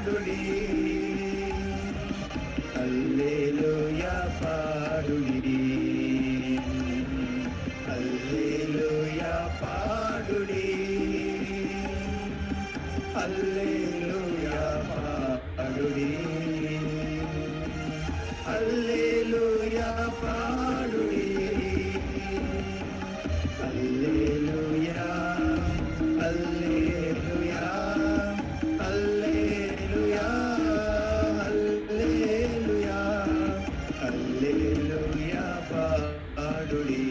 పాడుడి హల్లెలూయా పాడుడి హల్లెలూయా పాడుడి హల్లెలూయా పాడుడి హల్లెలూయా పాడుడి హల్లెలూయా హల్లెలూయా హల్లెలూయా హల్లెలూయా హల్లెలూయా పాడుడి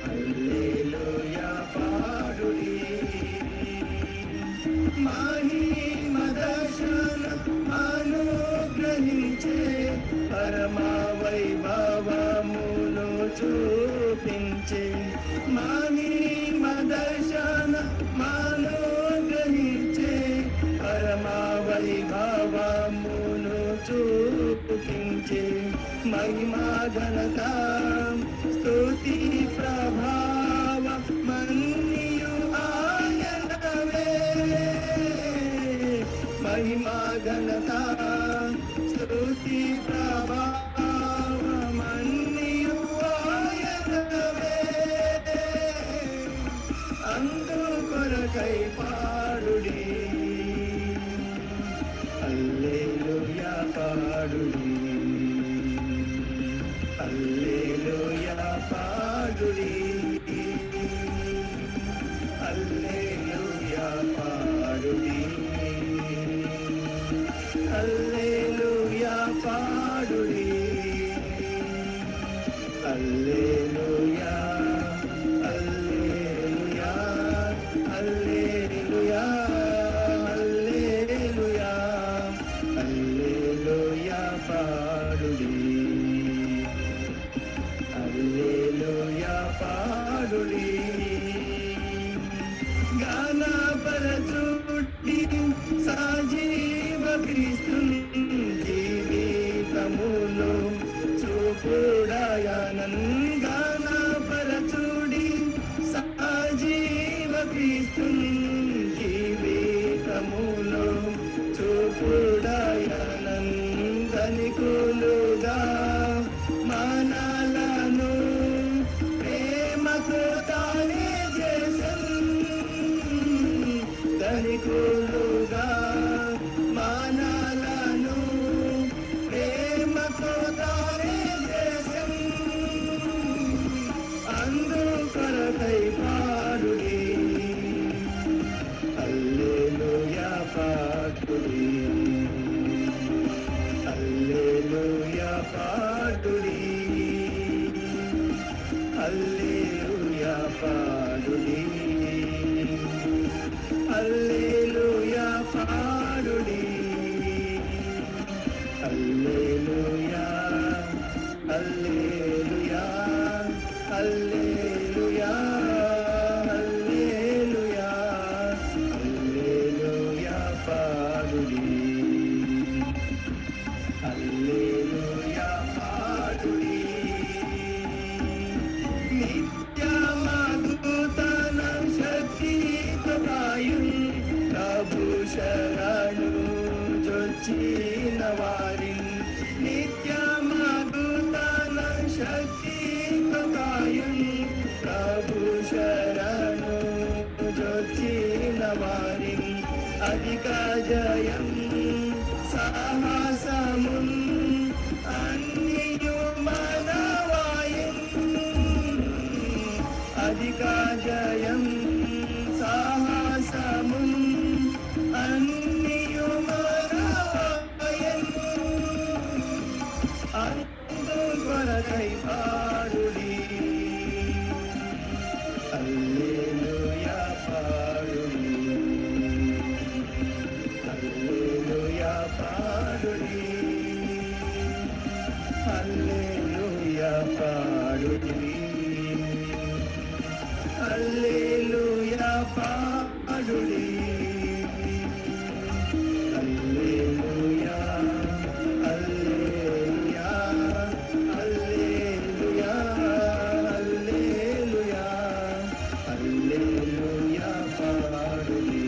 హల్లెలూయా పాడుడి మహిమదర్శన అనుగ్రహించే పరమా వైభవమును చూపించే మహిమదర్శన అనుగ్రహించే పరమా వైభవమును చూపించే మహిమా ఘనత స్తుతి ప్రభావ మన్నియు ఆయనవే మహిమా ఘనత స్తుతి ప్రభావ మన్నియు ఆయనవే అందు కొరకై పాడుడి హల్లెలూయా పాడుడి హల్లెలూయా పాడుడి హల్లెలూయా పాడుడి హల్లెలూయా పాడుడి హల్లెలూయా హల్లెలూయా హల్లెలూయా హల్లెలూయా హల్లెలూయా పాడుడి హల్లెలూయా పాడుడి గానపరచుడి సజీవ క్రీస్తుని జీవితములో చూపుడాయనన్ గానపరచుడి సజీవ క్రీస్తుని జీవితములో చూపుడాయనన్ ధనికులుగా మనలను ప్రేమతో తానే చేసన్ ధనికులుగా మనలను ప్రేమతో తానే చేసన్ అందు కొరకై పాడుడి హల్లెలూయా పాడుడి హల్లెలూయా పాడుడి హల్లెలూయా పాడుడి హల్లెలూయా పాడుడి హల్లెలూయా హల్లెలూయా హల్లెలూయా హల్లెలూయా హల్లెలూయా పాడుడి హల్లెలూయా పాడుడి నిత్యమద్భుతన శక్తితో కాయున్ ప్రభు శరణు జొచ్చిన వారిన్ నిత్యమద్భుతన శక్తితో కాయున్ ప్రభు శరణు జొచ్చిన వారిన్ అధిక జయం సాహసమున్ అన్నియు మనవాయన్ అధిక జయం సాహసమున్ అన్నియు మనవాయన్ అందు కొరకై పాడుడి హల్లెలూయా పాడుడి హల్లెలూయా పాడుడి హల్లెలూయా పాడుడి హల్లెలూయా పాడుడి హల్లెలూయా హల్లెలూయా హల్లెలూయా హల్లెలూయా హల్లెలూయా పాడుడి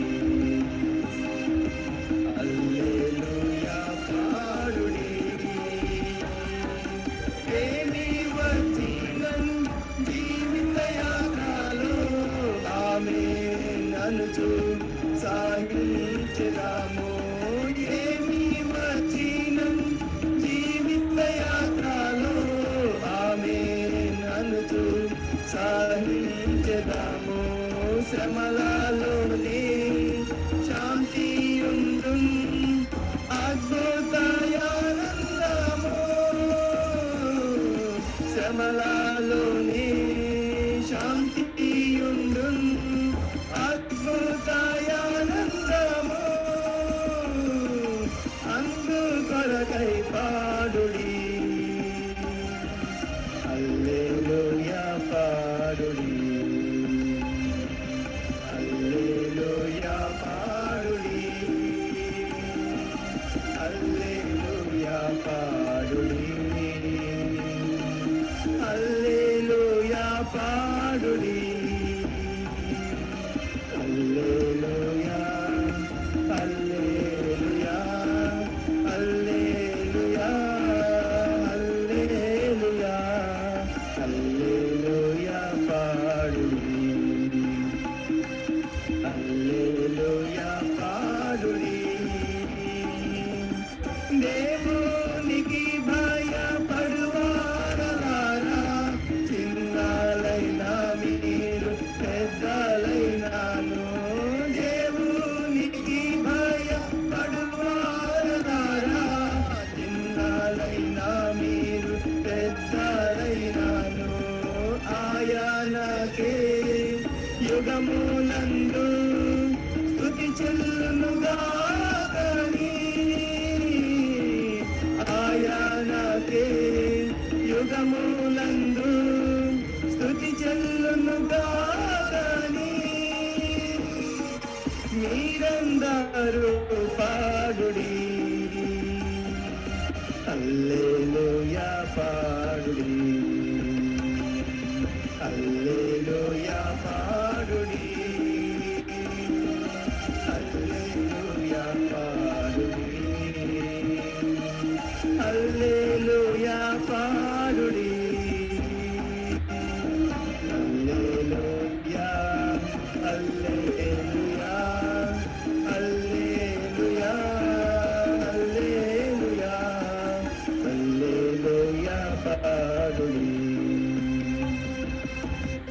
సాధించెదాము ఏమి వచ్చినం జీవిత యాత్రలో ఆమేననుచు సాధించెదాము శ్రమలలోనే శాంతియుండున్ అద్భుతయానందము శ్రమలలోనే శాంతియుండున్ అద్భుతయానందము అందుకొరకై పాడుడి హల్లెలూయా పాడుడి హల్లెలూయా పాడుడి హల్లెలూయా పాడుడి హల్లెలూయా పాడుడి హల్లెలూయా హల్లెలూయా హల్లెలూయా హల్లెలూయా హల్లెలూయా పాడుడి హల్లెలూయా పాడుడి దేవునికి భయపడువారలారా చిన్నాలైన మీరు పెద్దలైనాను దేవునికి భయపడువారలారా చిన్నాలైన మీరు పెద్దలైనాను ఆయనకే యుగములందు స్తుతి చెల్లునుగాని ఆయనకే యుగములందు స్తుతి చెల్లునుగాని మీరందరూ పాడుడి హల్లెలూయా పాడుడి హల్లెలూయా పాడుడి హల్లెలూయా పాడుడి హల్లెలూయా పాడుడి హల్లెలూయా హల్లెలూయా హల్లెలూయా హల్లెలూయా హల్లెలూయా పాడుడి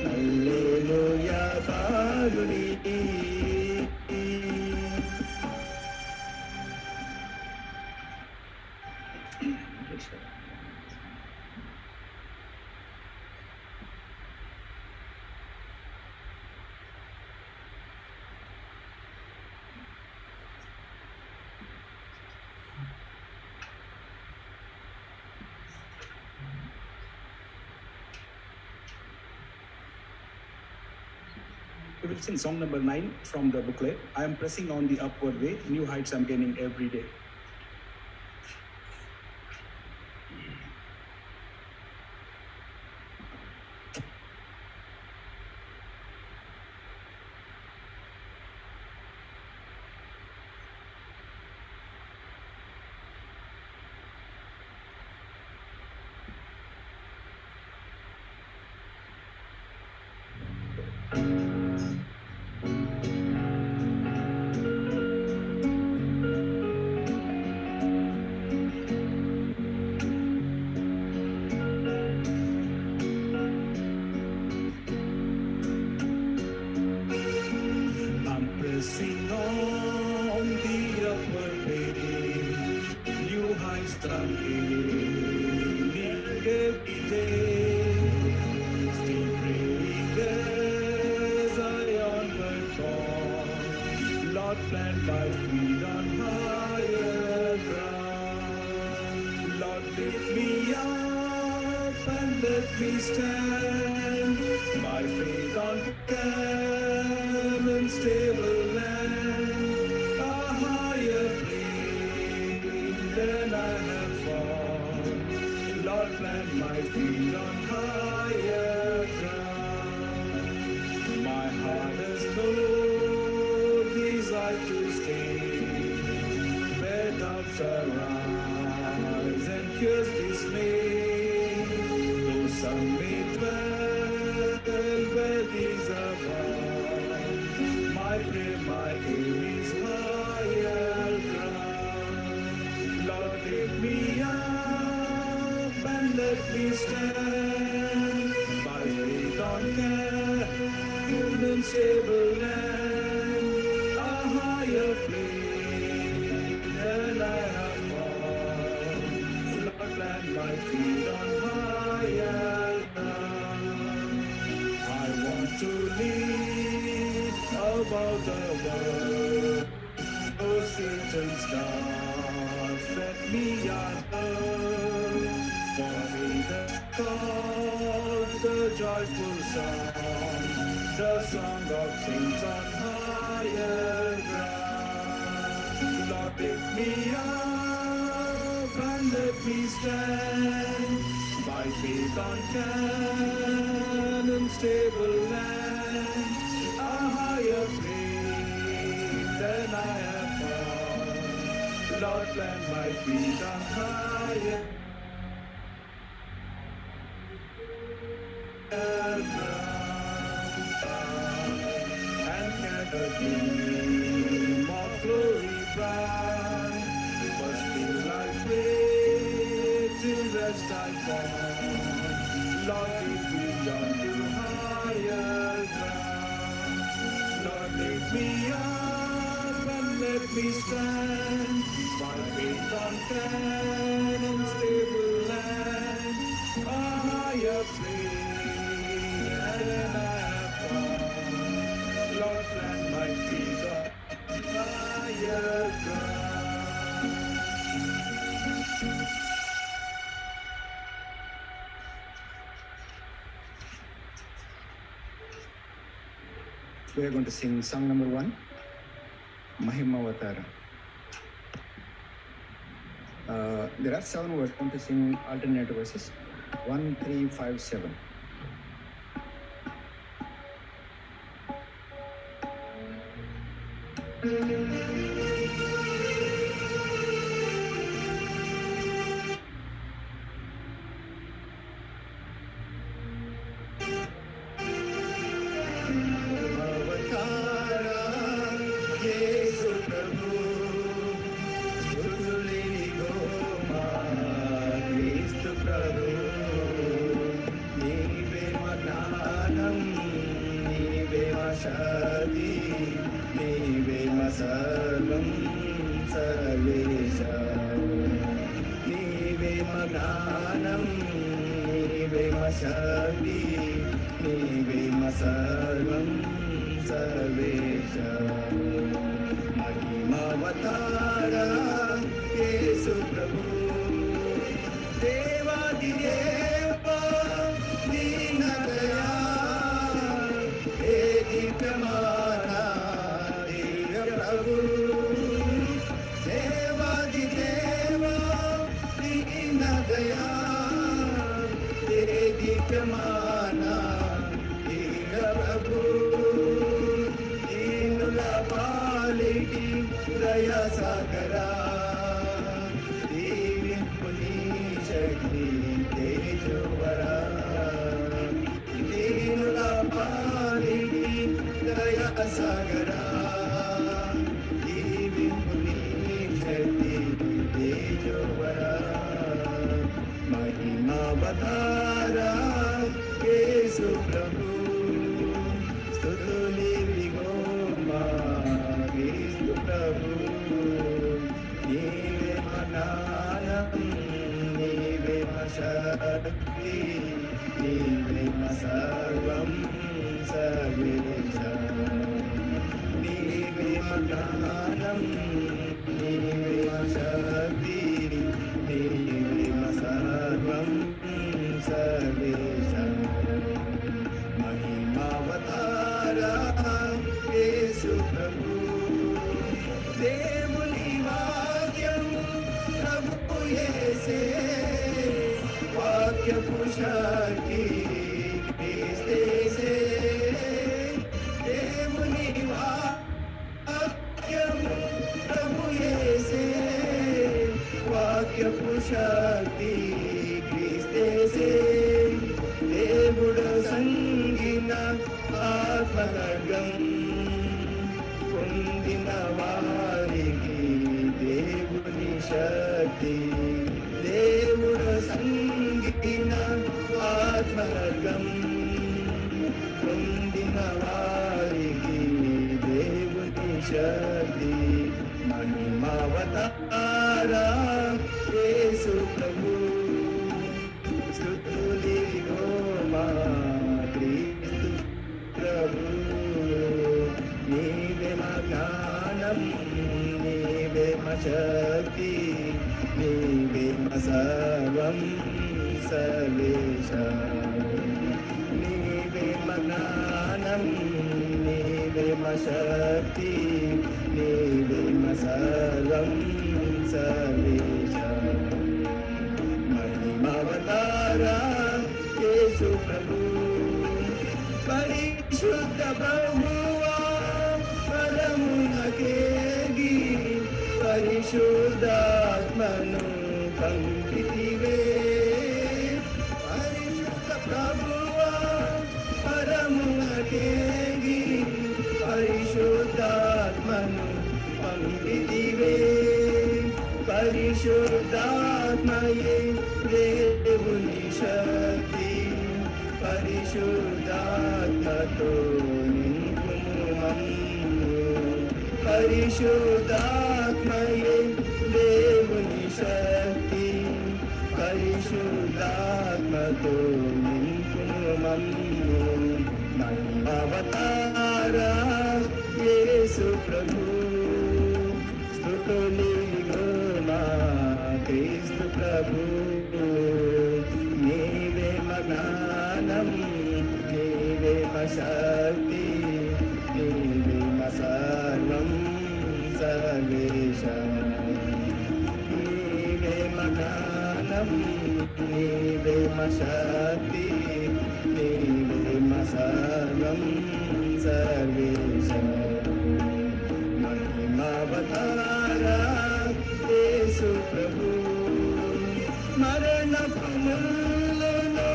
హల్లెలూయా పాడుడి We will sing song number 9 from the booklet. I am pressing on the upward way, new heights I'm gaining every day. Pressing on the upward way, new heights I'm gaining every day. Still praying as I onward walk, Lord, plant my feet on higher ground. Lord, lift me up and let me stand, my faith on firm and stable land, a higher plane than I have fought. Lord, plant my feet on higher ground. My heart has no desire to stay where doubts arise and fears dismay. Though some may dwell where these above, my prayer, my aim is higher Satan's dark set me yonder. For me that's called the joyful song, the song of saints on higher ground. Lord, pick me up and let me stand by faith on cannon stable land, a higher plane than I have found. Lord, plant my feet on higher and get a gleam of glory bright. But still I pray till rest I fall. Lord, lead me on to higher ground. Lord, lift me up and let me stand by faith on cannon stable land, a higher plane than I have found. Lord, plant my feet on higher ground. We are going to sing song number 1, Mahimavatara. There are 7 words. I'm going to sing alternate verses 1, 3, 5, 7. महिमावतारा Yesu प्रभु देवादिदेवा दीन दया हे दीप्यमाना दीन प्रभु देवादिदेवा दीन दया हे दीप्यमाना दीन प्रभु పాలిటి దయ సాగరా దీవింపుని శక్తి తేజోవరా దీనుల పాలిటి దయ సాగరా దీవింపుని శక్తి తేజోవరా महिमावतारा యేసు ప్రభు స్తుతులి క్రీస్తు ప్రభు నీవే మనానం నీవే శక్తి నీవే సర్వం సర్వేశ నీవే మనానం నీవే శక్తి నీవే సర్వం సర్వేశ महिमावतारा యేసు ప్రభు దేవుని వాక్యము ప్రభు యేసే వాక్యపు శక్తి క్రీస్తేసే దేవుని వాక్యము ప్రభు యేసే వాక్యపు శక్తి క్రీస్తేసే దేవుడు సంగిన ఆత్మగం పొందిన వారికి దేవుని శక్తి దేవుడు సంగిన ఆత్మగం పొందిన వారికి దేవుని శక్తి महिमावतारा యేసు ప్రభు స్తుతులి గోమా క్రీస్తు ప్రభు నీవే మగానం నీవే शक्ति नीवे सर्वं सर्वेश नीवे ज्ञानं नीवे शक्ति नीवे सर्वं सर्वेश महिमावतारा येशु प्रभु परिशुद्ध प्रभुवा परमुनकेगी परिशुद्धात्मनु पंपितिवे परिशुद्ध प्रभुवा परमुनकेगी परिशुद्धात्मनु पंपितिवे परिशुद्धात्मये దేవుని శక్తి పరిశుద్ధాత్మతో నింపుము మమ్ము పరిశుద్ధాత్మయే దేవుని శక్తి పరిశుద్ధాత్మతో నింపుము మమ్ము మహిమావతార యేసు ప్రభు స్తుతులిగో మా క్రీస్తు ప్రభు నీవే జ్ఞానం నీవే శక్తి నీవే సర్వం సర్వేశ నీవే జ్ఞానం నీవే శక్తి నీవే సర్వం సర్వేశ महिमावतार येशु प्रभु मरणపు ముళ్ళను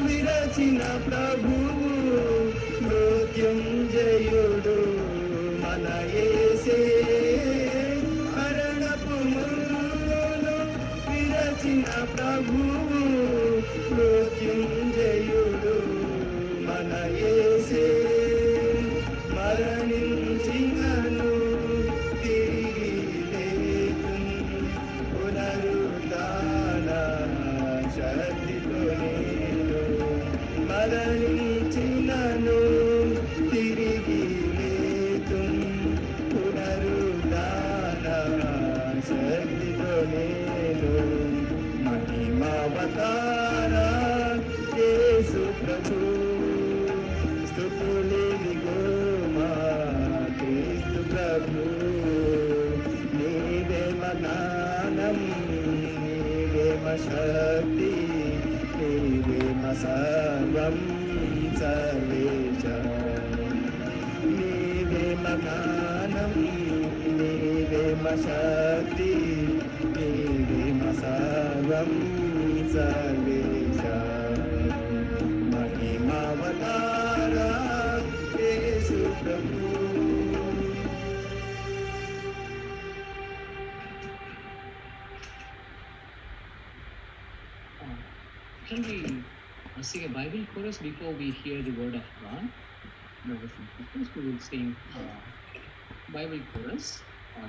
విరచిన ప్రభువు మృత్యుంజయుడు మన యేసే మరణపు ముళ్ళను విరచిన ప్రభువు మృత్యుంజయుడు మన యేసే మరణించినను తిరిగి లేచున్ పునరుద్ధాన శక్తితో నేను మరణించినను తిరిగి లేచున్ పునరుద్ధాన శక్తితో నేను మహిమావతార యేసు ప్రభు స్తుతులిగో మా క్రీస్తు ప్రభు నీవే జ్ఞానం నీవే శక్తి నీవే సర్వం సర్వేశ నీవే జ్ఞానం నీవే శక్తి నీవే సర్వం సర్వేశ महिमावतार येशु प्रभु Can we sing a Bible chorus before we hear the word of God? Brothers and sisters, we will sing Bible chorus.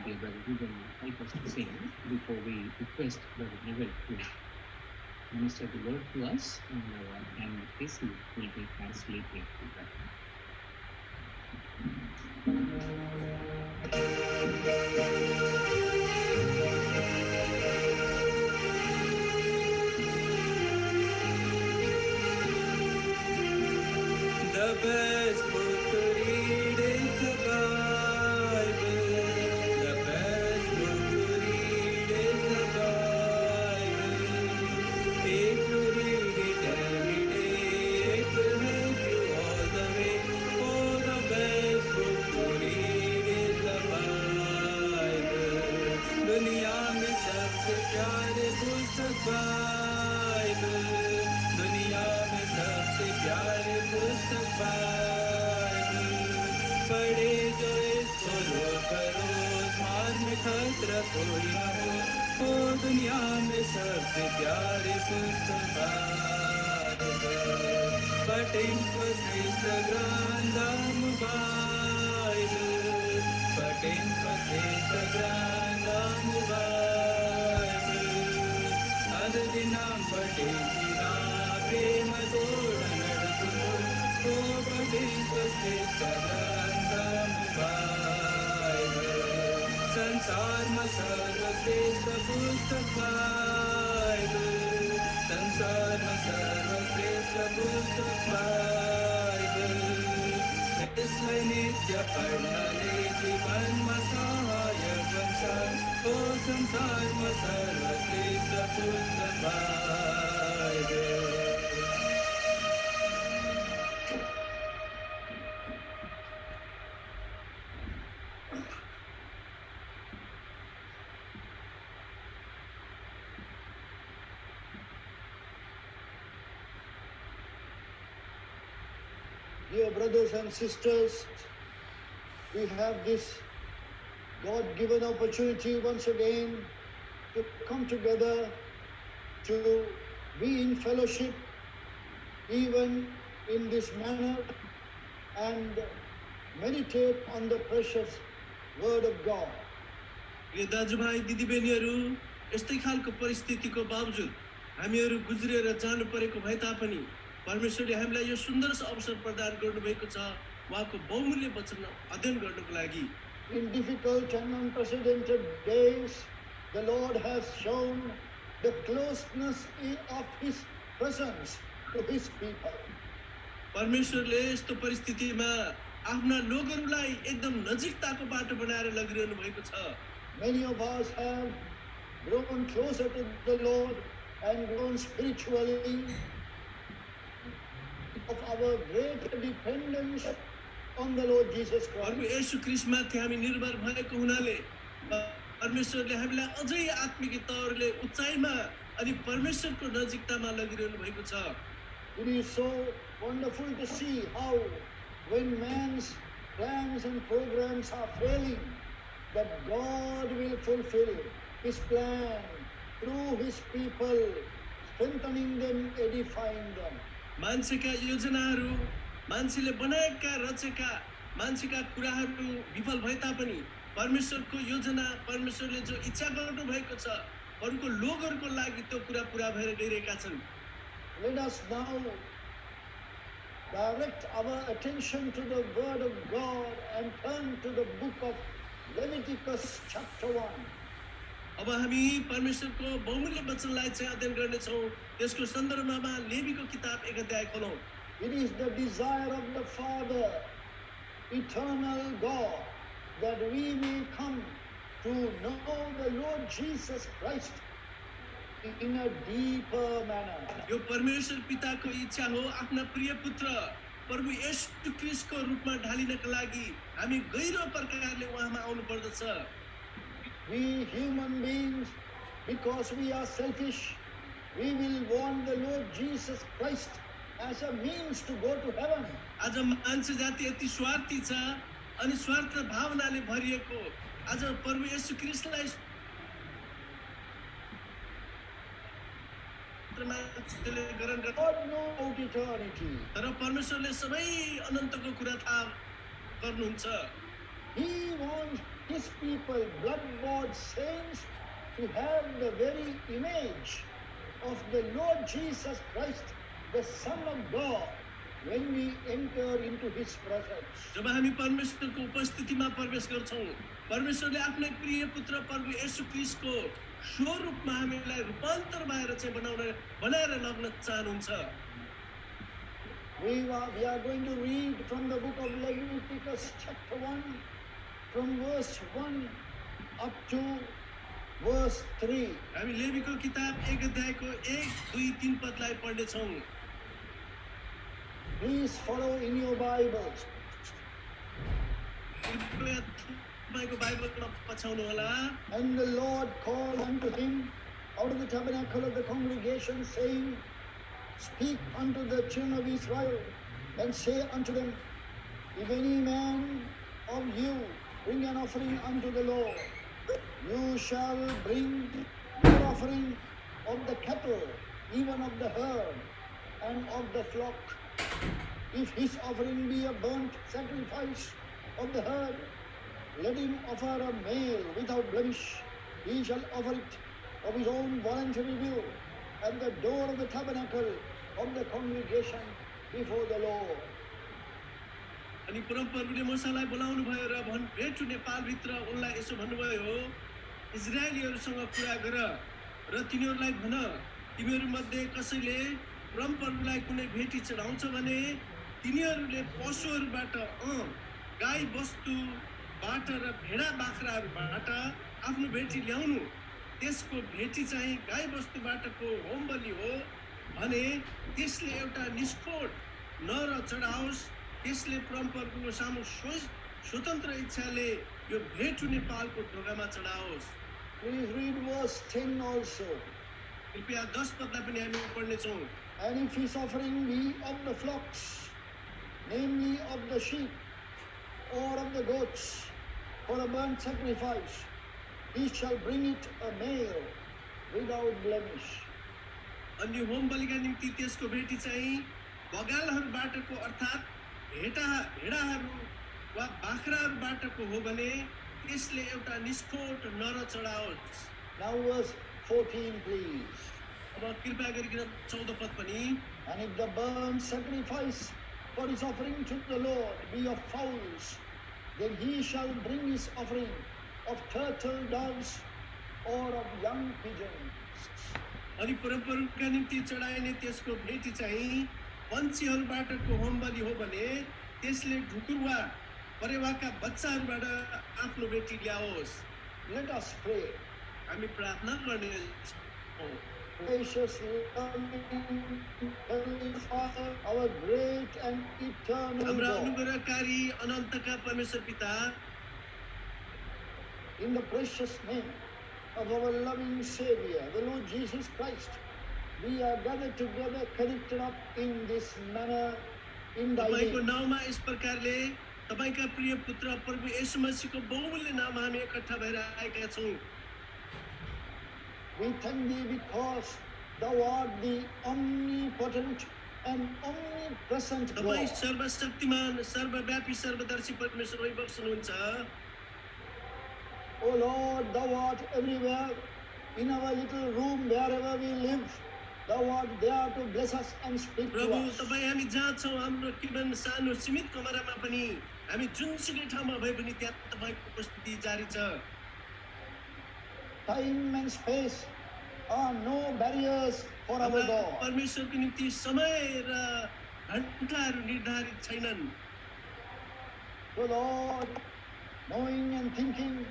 Dear Brother Ruben will help us to sing before we request Brother Neville to minister the word to us, and this will be translated to that. The best book to read is the Bible. The best book to read is the Bible. If you read it every day, it will help you all the way. Oh, the best book to read is the Bible. दुनिया में सबसे प्यारे पुस्तक Bible. दुनिया में सबसे प्यारे पुस्तक बाइबल. पढ़े जो इसको रोज बरोज, मान में खतरा कोई न हो. ओ दुनिया में सबसे प्यारे पुस्तक Bible. But it was the grandam Bible. But it was the grandam Bible. Other than పఠించినా ప్రేమ తోడ నడుపును. ఓ పఠింప సంసార్ सर्वश्रेष्ठ पुस्तक बाइबल, संसारमा सर्वश्रेष्ठ पुस्तक बाइबल, यसलाई नित्य पढ्नाले जीवनमा सहायक बन्छ, ओ संसारमा सर्वश्रेष्ठ पुस्तक Bible. Dear brothers and sisters, we have this God-given opportunity once again to come together, to be in fellowship, even in this manner, and meditate on the precious Word of God. यो दाजुभाइ दिदीबहिनीहरू यस्तै खालको परिस्थितिको बावजुद हामीहरू गुज्रेर जानु परेको भए तापनि परमेश्वरले हामीलाई यो सुन्दर अवसर प्रदान गर्नुभएको छ उहाँको बहुमूल्य वचन अध्ययन गर्नको लागि। In difficult and unprecedented days, the Lord has shown the closeness of His presence to His people. परमेश्वरले यस्तो परिस्थितिमा आफ्ना लोकहरूलाई एकदम नजिकताको बाटो बनाएर लगिरहनु भएको छ। Many of us have grown closer to the Lord and grown spiritually of our great dependence on the Lord Jesus प्रभु Christ. येशू ख्रीष्टमाथि हामी निर्भर भएको हुनाले परमेश्वरले हामीलाई अझै आत्मिक तौरले उचाइमा अनि परमेश्वरको नजिकतामा लगिरहनु भएको छ। It is so wonderful to see how when man's plans and programs are failing, that God will fulfill His plan through His people, strengthening them, edifying them. मान्छेका योजनाहरू मान्छेले बनाएका रचेका मान्छेका कुराहरू विफल भए तापनि परमेश्वरको योजना परमेश्वरले जो इच्छा गर्नु भएको छ अरूको लोकहरूको लागि त्यो कुरा पुरा भएर गइरहेका छन्। Let us now direct our attention to the Word of God and turn to the book of Leviticus chapter 1. अब हामी परमेश्वरको बहुमूल्य वचनलाई चाहिँ अध्ययन गर्नेछौँ। त्यसको सन्दर्भमा लेवीको किताब 1 अध्याय खोलौँ। It is the desire of the Father, eternal God, that we may come to know the Lord Jesus Christ in a deeper manner. यो परमेश्वर पिताको इच्छा हो आफ्ना प्रिय पुत्र प्रभु येशू ख्रीष्टको रूपमा ढालिनका लागि हामी गहिरो प्रकारले उहाँमा आउनु पर्दछ। We human beings, because we are selfish, we will want the Lord Jesus Christ as a means to go to heaven. आज मान्छे जाति यति स्वार्थी छ अनि स्वार्थ भावनाले भरिएको आज प्रभु येशू ख्रीष्टलाई मान्छेले ग्रहण गर्छ God knows eternity. तर परमेश्वरले सबै अनन्तको कुरा थाहा गर्नुहुन्छ। He wants His people, blood-bought saints, to have the very image of the Lord Jesus Christ, the Son of God, when we enter into His presence. जब हामी परमेश्वरको उपस्थितिमा प्रवेश गर्छौँ परमेश्वरले आफ्नै प्रिय पुत्र प्रभु येशू ख्रीष्टको स्वरूपमा हामीलाई रूपान्तर भएर चाहिँ बनाएर लग्न चाहनुहुन्छ। We are going to read from the book of Leviticus chapter 1, from verse 1 up to verse 3. हामी लेवीको किताब 1 अध्यायको 1, 2, 3 पदलाई पढ्नेछौँ। Please follow in your Bibles. कृपया तपाईँको बाइबलमा पछाउनु होला। And the Lord called unto him out of the tabernacle of the congregation, saying, Speak unto the children of Israel, and say unto them, If any man of you bring an offering unto the Lord, you shall bring your offering of the cattle, even of the herd, and of the flock. If his offering be a burnt sacrifice of the herd, let him offer a male without blemish. He shall offer it of his own voluntary will at the door of the tabernacle of the congregation before the Lord. अनि परमप्रभुले मूसालाई बोलाउनु भयो र भेट नेपालभित्र उनलाई यसो भन्नुभयो इजरायलीहरूसँग कुरा गर र तिनीहरूलाई भन, तिमीहरूमध्ये कसैले परमप्रभुलाई कुनै भेटी चढाउँछ भने तिनीहरूले पशुहरूबाट गाई वस्तुबाट र भेडा बाख्राहरूबाट आफ्नो भेटी ल्याउनु। त्यसको भेटी चाहिँ गाई वस्तुबाटको होम बलि हो भने त्यसले एउटा निष्कोट नर चढाओस्। त्यसले परमप्रभुको सामु स्वतन्त्र इच्छाले यो भेट हुने पालको ढोकामा चढाओस्। Please read verse 10 also. कृपया 10 पदलाई पनि हामी पढ्नेछौँ। And if his offering be of the flocks, namely of the sheep or of the goats, for a burnt sacrifice, he shall bring it a male without blemish. अनि home बलिका निम्ति त्यसको भेटी चाहिँ बगालहरूबाटको अर्थात् भेडाहरू वा बाख्राहरूबाटको हो भने त्यसले एउटा निष्कोट नर चढाओस्। Now verse 14 please. अब कृपया गरिकन 14 पद पनि। And if the burnt sacrifice for his offering to the Lord be of fowls, then he shall bring his offering of turtle doves or of young pigeons. अनि परमप्रभुका निम्ति चढाइने त्यसको भेटी चाहिँ पन्छीहरूबाटको होम बलि हो भने त्यसले ढुकुर वा परेवाका बच्चाहरूबाट आफ्नो बेटी ल्याओस्। Let us pray. हामी प्रार्थना गर्नेछौँ। Gracious Heavenly Father, our great and eternal हाम्रा God, अनुग्रहकारी अनन्तका परमेश्वर पिता, in the precious name of our loving Savior, the Lord Jesus Christ, we are gathered together, connected up in this manner in thy तपाईको name. नाममा यस प्रकारले तपाईका प्रिय पुत्र प्रभु येशू मसीहको बहुमूल्य नाममा हामी एकट्ठा भएर आएका छौँ। We thank thee because thou art the omnipotent and omnipresent तपाईँ God. सर्वशक्तिमान सर्वव्यापी सर्वदर्शी परमेश्वर भइबस्नुहुन्छ। O Lord, thou art everywhere in our little room, wherever we live. Thou art there to bless us and speak to प्रभु us. तपाईँ हामी जहाँ छौँ हाम्रो केवल सानो सीमित कमरामा पनि हामी जुनसुकै ठाउँमा भए पनि त्यहाँ तपाईँको उपस्थिति जारी छ। Time and space are no barriers for our हाम्रा God. परमेश्वरको निम्ति समय र घण्टाहरू निर्धारित छैनन्। So Lord, knowing and thinking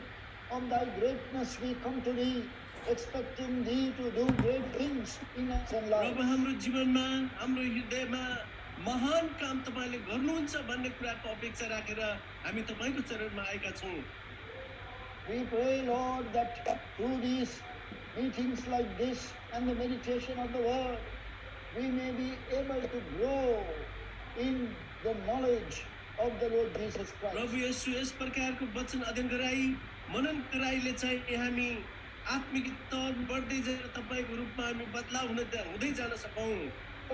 of thy greatness, we come to thee, expecting thee to do great things in us and life. प्रभु हाम्रो जीवनमा हाम्रो हृदयमा महान काम तपाईँले गर्नुहुन्छ भन्ने कुराको अपेक्षा राखेर हामी तपाईँको चरणमा आएका छौँ। We pray, Lord, that through these meetings like this and the meditation of the word, we may be able to grow in the knowledge of the Lord Jesus Christ. प्रभु येशू यस प्रकारको वचन अध्ययन गराई मनन गराइले चाहिँ हामी आत्मिक तौर बढ्दै जाएर तपाईँको रूपमा हामी बदलाव हुँदै जान सकौँ।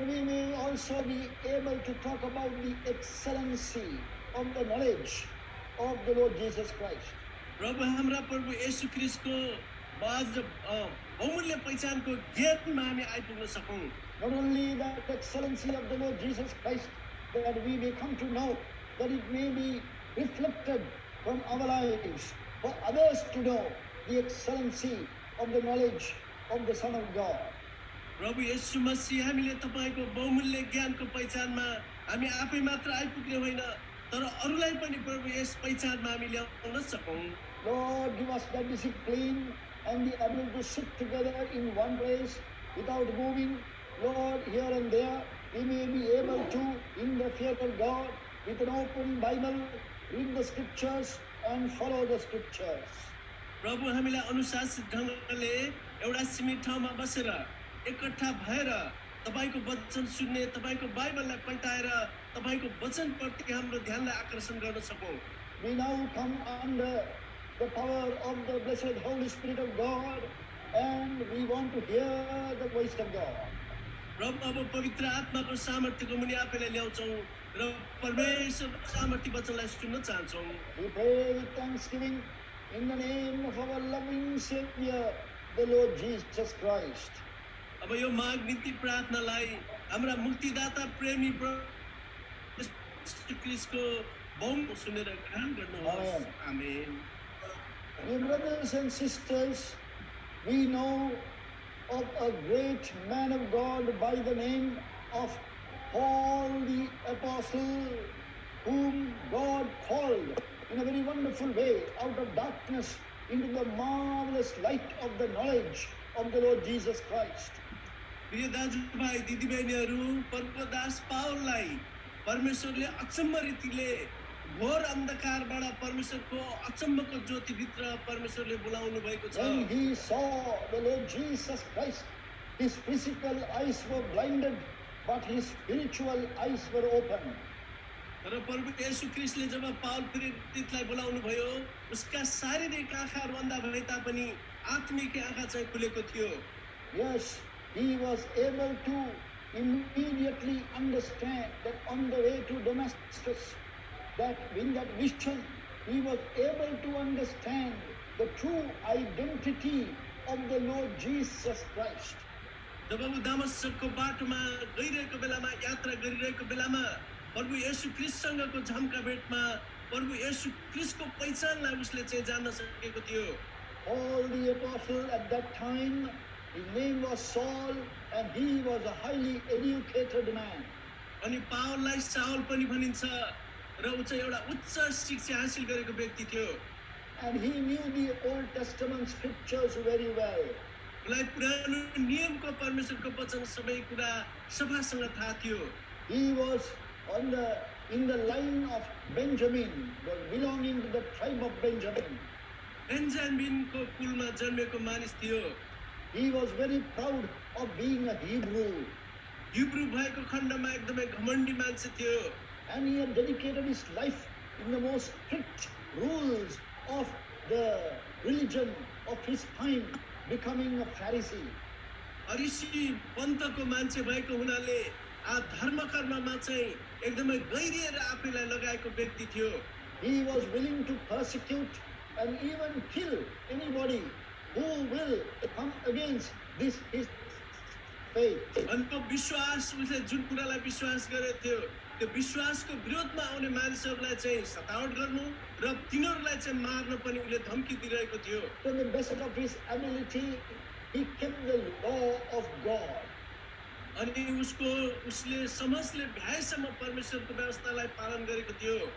We may also be able to talk about the excellency of the knowledge of the Lord Jesus Christ. प्रभु हाम्रा प्रभु येशू ख्रीष्टको बाज बहुमूल्य पहिचानको ज्ञानमा हामी आइपुग्न सकौँ। Not only the excellency of the Lord Jesus Christ, that we may come to know, that it may be reflected from our lives for others to know the excellency of the knowledge of the Son of God. प्रभु येशू मसीह हामीले तपाईँको बहुमूल्य ज्ञानको पहिचानमा हामी आफै मात्र आइपुग्ने होइन तर अरूलाई पनि प्रभु यस पहिचानमा हामी ल्याउन सकौँ। Lord, give us the discipline and the ability to sit together in one place without moving. Lord, here and there, we may be able to, in the fear of God, with an open Bible, read the scriptures and follow the scriptures. प्रभु हामीलाई अनुशासित ढङ्गले एउटा सीमित ठाउँमा बसेर एकट्ठा भएर तपाईँको वचन सुन्ने तपाईँको बाइबललाई पल्टाएर तपाईँको वचनप्रति हाम्रो ध्यानलाई आकर्षण गर्न सकौँ। We now come under the power of the blessed Holy Spirit of God, and we want to hear the voice of God. प्रभु अब पवित्र आत्माको सामर्थ्यको मुनि आफैलाई ल्याउँछौँ र परमेश्वरको सामर्थ्य वचनलाई सुन्न चाहन्छौँ। We pray with thanksgiving in the name of our loving Savior, the Lord Jesus Christ. अब यो माग निम्ति प्रार्थनालाई हाम्रा मुक्तिदाता प्रेमी क्रिस्टको बहुमूल्य सुनेर ग्रहण गर्नुहोस्। आमेन। आमेन। Dear brothers and sisters, we know of a great man of God by the name of Paul the Apostle, whom God called in a very wonderful way out of darkness into the marvelous light of the knowledge of the Lord Jesus Christ. प्रिय दाजुभाइ दिदीबहिनीहरू, परमदास पावललाई परमेश्वरले अचम्म रीतिले घोर अन्धकारबाट परमेश्वरको अचम्मको ज्योतिभित्र परमेश्वरले बोलाउनु भएको छ। When he saw the Lord Jesus Christ, his physical eyes were blinded, but his spiritual eyes were open. र प्रभु येशू ख्रीष्टले जब पावल प्रेरितलाई बोलाउनु भयो, उसका शारीरिक आँखाहरू अन्धा भए तापनि आत्मिक आँखा चाहिँ खुलेको थियो। Yes, he was able to immediately understand that on the way to Damascus, that in that vision, he was able to understand the true identity of the Lord Jesus Christ. जब ऊ दमस्कको बाटोमा गइरहेको बेलामा, यात्रा गरिरहेको बेलामा प्रभु येशू ख्रीष्टसँगको झम्का भेटमा प्रभु येशू ख्रीष्टको पहिचानलाई उसले चाहिँ जान्न सकेको थियो। Paul the apostle at that time, his name was Saul, and he was a highly educated man. अनि पावललाई साउल पनि भनिन्छ र ऊ चाहिँ एउटा उच्च शिक्षा हासिल गरेको व्यक्ति थियो। And he knew the Old Testament scriptures very well. उसलाई पुरानो नियमको परमेश्वरको वचन सबै कुरा सफासँग थाहा थियो। He was in the line of Benjamin, belonging to the tribe of Benjamin. बेन्जामिनको कुलमा जन्मेको मानिस थियो। He was very proud of being a Hebrew, Hebrew भएको खण्डमा एकदमै घमण्डी मान्छे थियो। and he had dedicated his life in the most strict rules of the religion of his time, becoming a Pharisee. फरिसी पन्तको मान्छे भएको हुनाले धर्म कर्ममा चाहिँ एकदमै गहिरिएर आफैलाई लगाएको व्यक्ति थियो। He was willing to persecute and even kill anybody who will come against this his faith. अनि त्यो विश्वास, उसले जुन कुरालाई विश्वास गरेको थियो त्यो विश्वासको विरोधमा आउने मानिसहरूलाई चाहिँ सतावट गर्नु र तिनीहरूलाई चाहिँ मार्न पनि उसले धम्की दिइरहेको थियो। To the best of his ability, he kept the law of God. अनि उसले समझले भ्याएसम्म परमेश्वरको व्यवस्थालाई पालन गरेको थियो।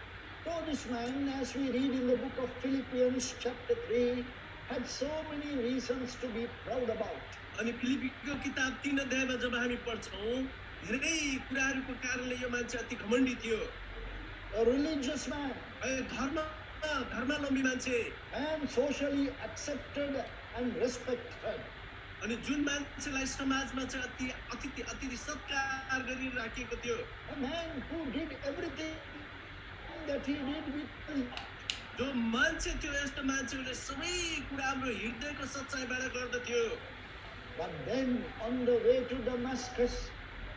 So this man, as we read in the book of Philippians chapter 3, had so many reasons to be proud about. अनि फिलिपीको किताब 3 अध्यायमा जब हामी पढ्छौँ, धेरै कुराहरूको कारणले यो मान्छे अति घमण्डी थियो। A religious man, धर्मावलम्बी मान्छे, and socially accepted and respected. अनि जुन मान्छेलाई समाजमा चाहिँ अति सत्कार गरी राखिएको थियो। A man who did everything that he did with his heart. जो मान्छे थियो, यस्तो मान्छेले सबै कुरा हाम्रो हृदयको सच्चाइबाट गर्दथ्यो। But then on the way to Damascus,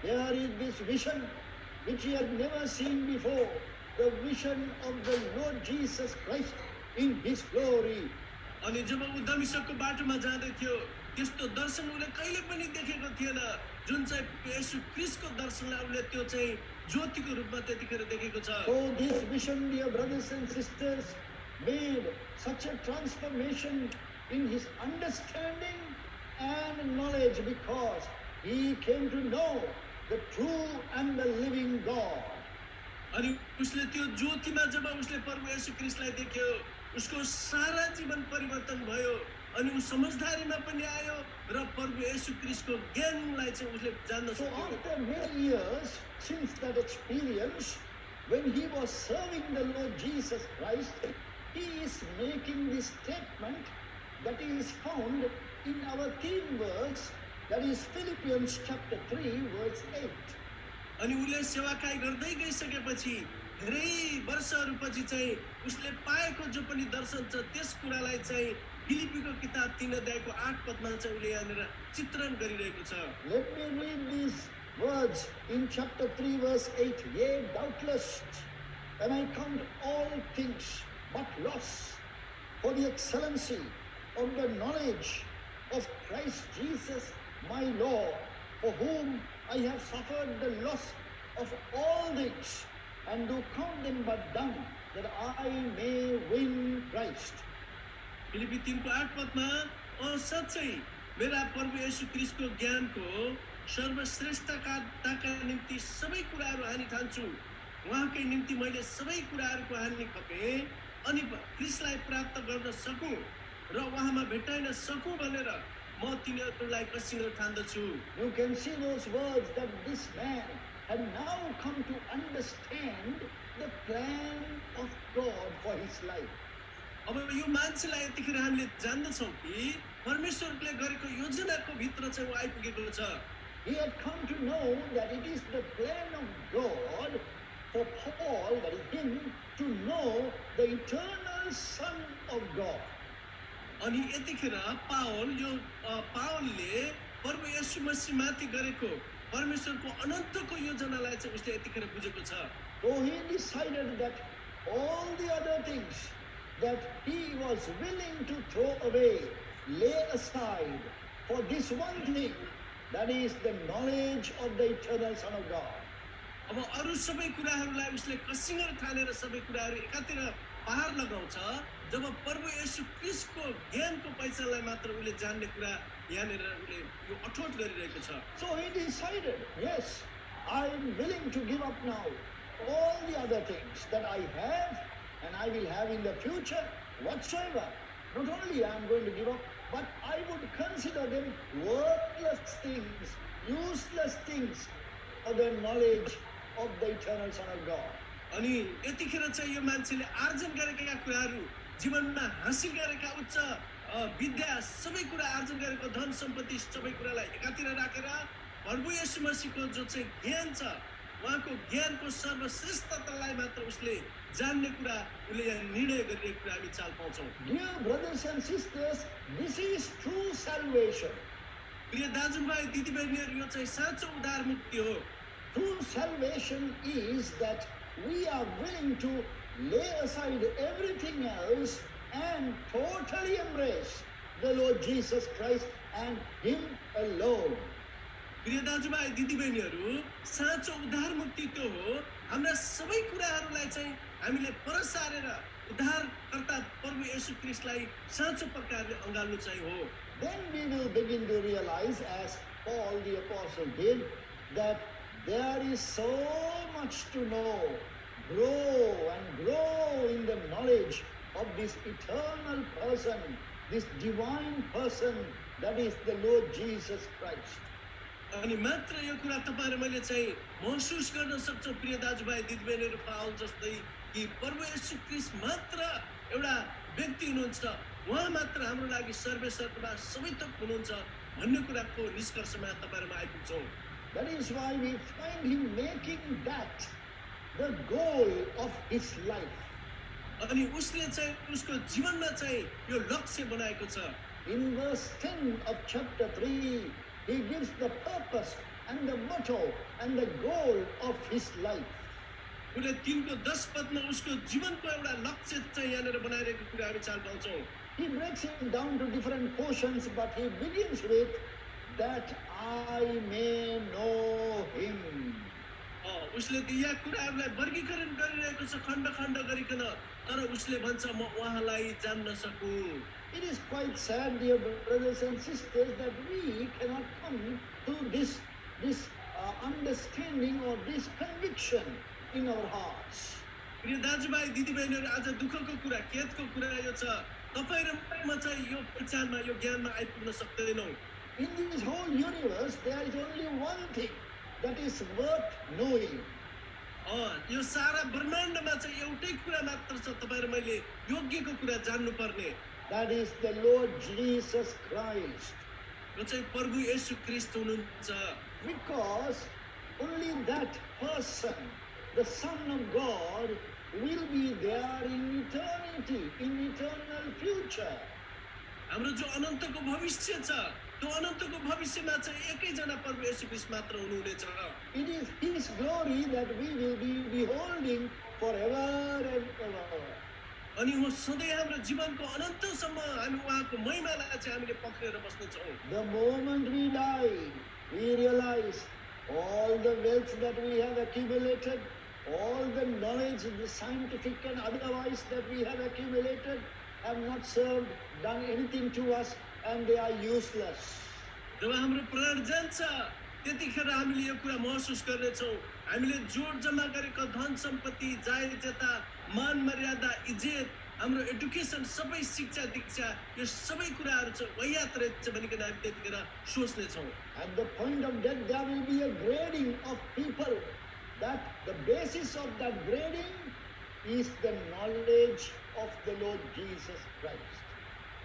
there is this vision which he had never seen before, the vision of the Lord Jesus Christ in his glory. अनि जब ऊ दमिश्कको बाटोमा जाँदै थियो, त्यस्तो दर्शन उसले कहिले पनि देखेको थिएन, जुन चाहिँ येशू ख्रीष्टको दर्शनलाई उसले त्यो चाहिँ ज्योतिको रूपमा त्यतिखेर देखेको छ। So this vision, dear brothers and sisters, made such a transformation in his understanding and knowledge, because he came to know the true and the living God. अनि उसले त्यो ज्योतिमा जब उसले प्रभु येशू ख्रीष्टलाई देख्यो, उसको सारा जीवन परिवर्तन भयो अनि ऊ समझदारीमा पनि आयो र प्रभु येशू ख्रीष्टको ज्ञानलाई चाहिँ उसले जान्न So सक्यो। after many years since that experience, when he was serving the Lord Jesus Christ, he is making this statement that is found in our theme verse, that is Philippians chapter 3 verse 8. अनि उसले सेवाकाई गर्दै गइसकेपछि धेरै वर्षहरूपछि चाहिँ उसले पाएको जो पनि दर्शन छ त्यस कुरालाई चाहिँ फिलिपीको किताब 3 अध्यायको 8 पदमा चाहिँ उसले यहाँनिर चित्रण गरिरहेको छ। Let me read these words in chapter 3 verse 8. Yea, doubtless, and I count all things but loss for the excellency of the knowledge of Christ Jesus my Lord, for whom I have suffered the loss of all things, and do count them but dung, that I may win Christ. Philippi 3 को 8 पदमा साँच्चै मेरा प्रभु येशू ख्रीष्टको ज्ञानको सर्वश्रेष्ठताका निम्ति सबै कुराहरू हानि ठान्छु। उहाँकै निम्ति मैले सबै कुराहरूको हानि खपेँ अनि ख्रीष्टलाई प्राप्त गर्न सकूँ र उहाँमा भेटाइन सकूँ भनेर म तिनीहरूलाई कसिँगो ठान्दछु। You can see those words that this man had now come to understand the plan of God for his life. अब यो मान्छेलाई यतिखेर हामीले जान्दछौँ कि परमेश्वरले गरेको योजनाको भित्र चाहिँ ऊ आइपुगेको छ। He had come to know that it is the plan of God for Paul, that is him, to know the eternal Son of God. अनि यतिखेर पावलले प्रभु येशू मसीहमाथि गरेको परमेश्वरको अनन्तको योजनालाई चाहिँ उसले यतिखेर बुझेको छ। So he decided that all the other things that he was willing to throw away, lay aside for this one thing, that is the knowledge of the eternal Son of God. अब अरू सबै कुराहरूलाई उसले कसिँगो ठानेर सबै कुराहरू एकातिर पार लगाउँछ जब प्रभु येशू ख्रीष्टको ज्ञानको पहिचानलाई मात्र उसले जान्ने कुरा यहाँनिर उसले यो अठोट गरिरहेको छ। So he decided, yes, I am willing to give up now all the other things that I have and I will have in the future whatsoever. Not only I am going to give up, but I would consider them worthless things, useless things for the knowledge of the eternal Son of God. अनि यतिखेर चाहिँ यो मान्छेले आर्जन गरेका कुराहरू, जीवनमा हासिल गरेका उच्च विद्या, सबै कुरा आर्जन गरेको धन सम्पत्ति सबै कुरालाई एकातिर राखेर प्रभु येशू मसीहको जो चाहिँ ज्ञान छ उहाँको ज्ञानको सर्वश्रेष्ठतालाई मात्र उसले जान्ने कुरा उसले यहाँ निर्णय गरिरहेको कुरा हामी चाल पाउँछौँ। Dear brothers and sisters, this is true salvation. प्रिय दाजुभाइ दिदीबहिनीहरू, यो चाहिँ साँचो उद्धार मुक्ति हो। True salvation is that we are willing to lay aside everything else and totally embrace the Lord Jesus Christ and Him alone. प्रिय दाजुभाइ दिदीबहिनीहरू, साँचो उद्धार मुक्ति त्यो हो हाम्रा सबै कुराहरूलाई चाहिँ हामीले परसारेर उद्धारकर्ता प्रभु येशू ख्रीष्टलाई साँचो प्रकारले अँगाल्नु चाहिँ हो। Then we will begin to realize, as Paul the Apostle did, that there is so much to know, grow in the knowledge of this eternal person, this divine person, that is the Lord Jesus Christ. अनि मात्र यो कुरा तपाईँ र मैले चाहिँ महसुस गर्न सक्छौँ प्रिय दाजुभाइ दिदीबहिनीहरू, पावल जस्तै कि प्रभु येशू ख्रीष्ट मात्र एउटा व्यक्ति हुनुहुन्छ, उहाँ मात्र हाम्रो लागि सर्वेसर्वमा सबै थोक हुनुहुन्छ भन्ने कुराको निष्कर्षमा तपाईँ र म आइपुग्छौँ। That is why we find him making that the goal of his life. अनि उसले चाहिँ उसको जीवनमा चाहिँ यो लक्ष्य बनाएको छ। In verse 10 of chapter 3, he gives the purpose and the motto and the goal of his life. उसले 3 को 10 पदमा उसको जीवनको एउटा लक्ष्य चाहिँ यहाँनिर बनाइरहेको कुरा हामी चाल पाउँछौँ। He breaks it down to different portions, but he begins with that I may know him. उसले यहाँ कुराहरूलाई वर्गीकरण गरिरहेको छ खण्ड खण्ड गरिकन, तर उसले भन्छ म उहाँलाई जान्न सकूँ। It is quite sad, dear brothers and sisters, that we cannot come to this understanding or this conviction in our hearts. प्रिय दाजुभाइ दिदीबहिनीहरू, आज दुःखको कुरा, खेदको कुरा यो छ, तपाईँ र म चाहिँ यो पहचानमा, यो ज्ञानमा आइपुग्न सक्दैनौँ। In this whole universe, there is only one thing that is worth knowing. यो सारा ब्रह्माण्डमा चाहिँ एउटै कुरा मात्र छ तपाईँ र मैले योग्यको कुरा जान्नु पर्ने। That is the Lord Jesus Christ. यो चाहिँ प्रभु येशू ख्रीष्ट हुनुहुन्छ। Because only that person, the Son of God, will be there in eternity, in eternal future. हाम्रो जो अनन्तको भविष्य छ, त्यो अनन्तको भविष्यमा चाहिँ एकैजना प्रभु येशू ख्रीष्ट मात्र हुनुहुनेछ। It is His glory that we will be beholding forever and ever. अनि हो सधैँ हाम्रो जीवनको अनन्तसम्म हामी उहाँको महिमालाई चाहिँ हामीले पक्रेर बस्नेछौँ। The moment we die, we realize all the wealth that we have accumulated, all the knowledge, the scientific and otherwise that we have accumulated, have not served, done anything to us, and they are useless. जब हाम्रो प्राण जान्छ त्यतिखेर हामीले यो कुरा महसुस गर्नेछौँ हामीले जोड जम्मा गरेको धन सम्पत्ति जायजता मान मर्यादा इज्जत हाम्रो एडुकेसन सबै शिक्षा दीक्षा यो सबै कुराहरू छ वाहियात रहेछ भनिकन हामी त्यतिखेर सोच्नेछौँ At the point of death, there will be a grading of people. That the basis of that grading is the knowledge of the Lord Jesus Christ.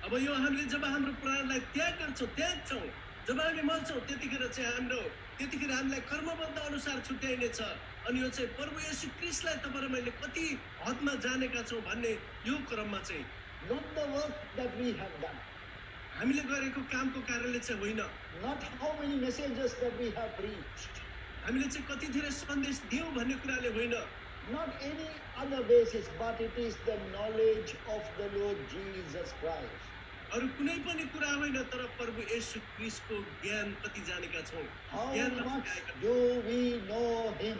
अब यो हामीले जब हाम्रो प्राणलाई त्याग गर्छौँ त्याग्छौँ जब हामी मर्छौँ त्यतिखेर हामीलाई कर्मबद्ध अनुसार छुट्याइनेछ अनि यो चाहिँ प्रभु येशू क्रिस्टलाई तपाईँ र मैले कति हदमा जानेका छौँ भन्ने यो क्रममा चाहिँ Not the work that we have done, हामीले गरेको कामको कारणले चाहिँ होइन not how many messages that we have preached, हामीले चाहिँ कति धेरै सन्देश दियौँ भन्ने कुराले होइन not any other basis, but it is the knowledge of the Lord Jesus Christ. अरू कुनै पनि कुरा होइन तर प्रभु येशू क्रिस्टको ज्ञान कति जानेका छौँ How ज्ञानमा much आएका छौँ। do we know Him?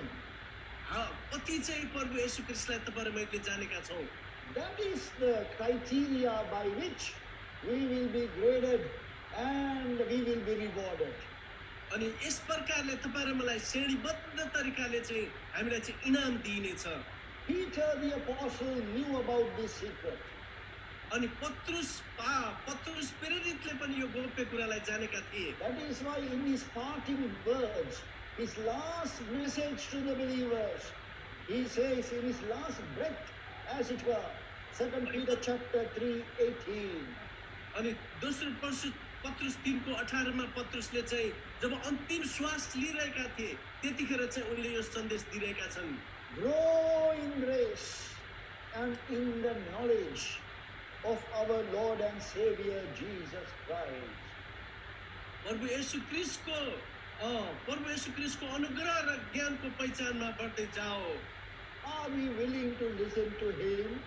कति चाहिँ प्रभु येशू क्रिस्टलाई तपाईँ र मैले जानेका छौँ That is the criteria by which we will be graded and we will be rewarded. अनि यस प्रकारले तपाईँ र मलाई श्रेणीबद्ध तरिकाले चाहिँ हामीलाई चाहिँ इनाम दिइनेछ Peter the apostle knew about this secret. अनि पत्रुस प्रेरितले पनि यो गोप्य कुरालाई जानेका थिए That is why in his parting words, his last message to the believers, he says in his last breath, as it were, 2 Peter chapter 3:18. अनि दोस्रो पत्रुस 3:18 मा पत्रुसले चाहिँ जब अन्तिम श्वास लिइरहेका थिए त्यतिखेर चाहिँ उनले यो सन्देश दिइरहेका छन् Grow in grace and in the knowledge of our Lord and Savior Jesus Christ. प्रभु येशू क्रिस्टको अनुग्रह र ज्ञानको पहिचानमा बढ्दै जाओ Are we willing to listen to Him?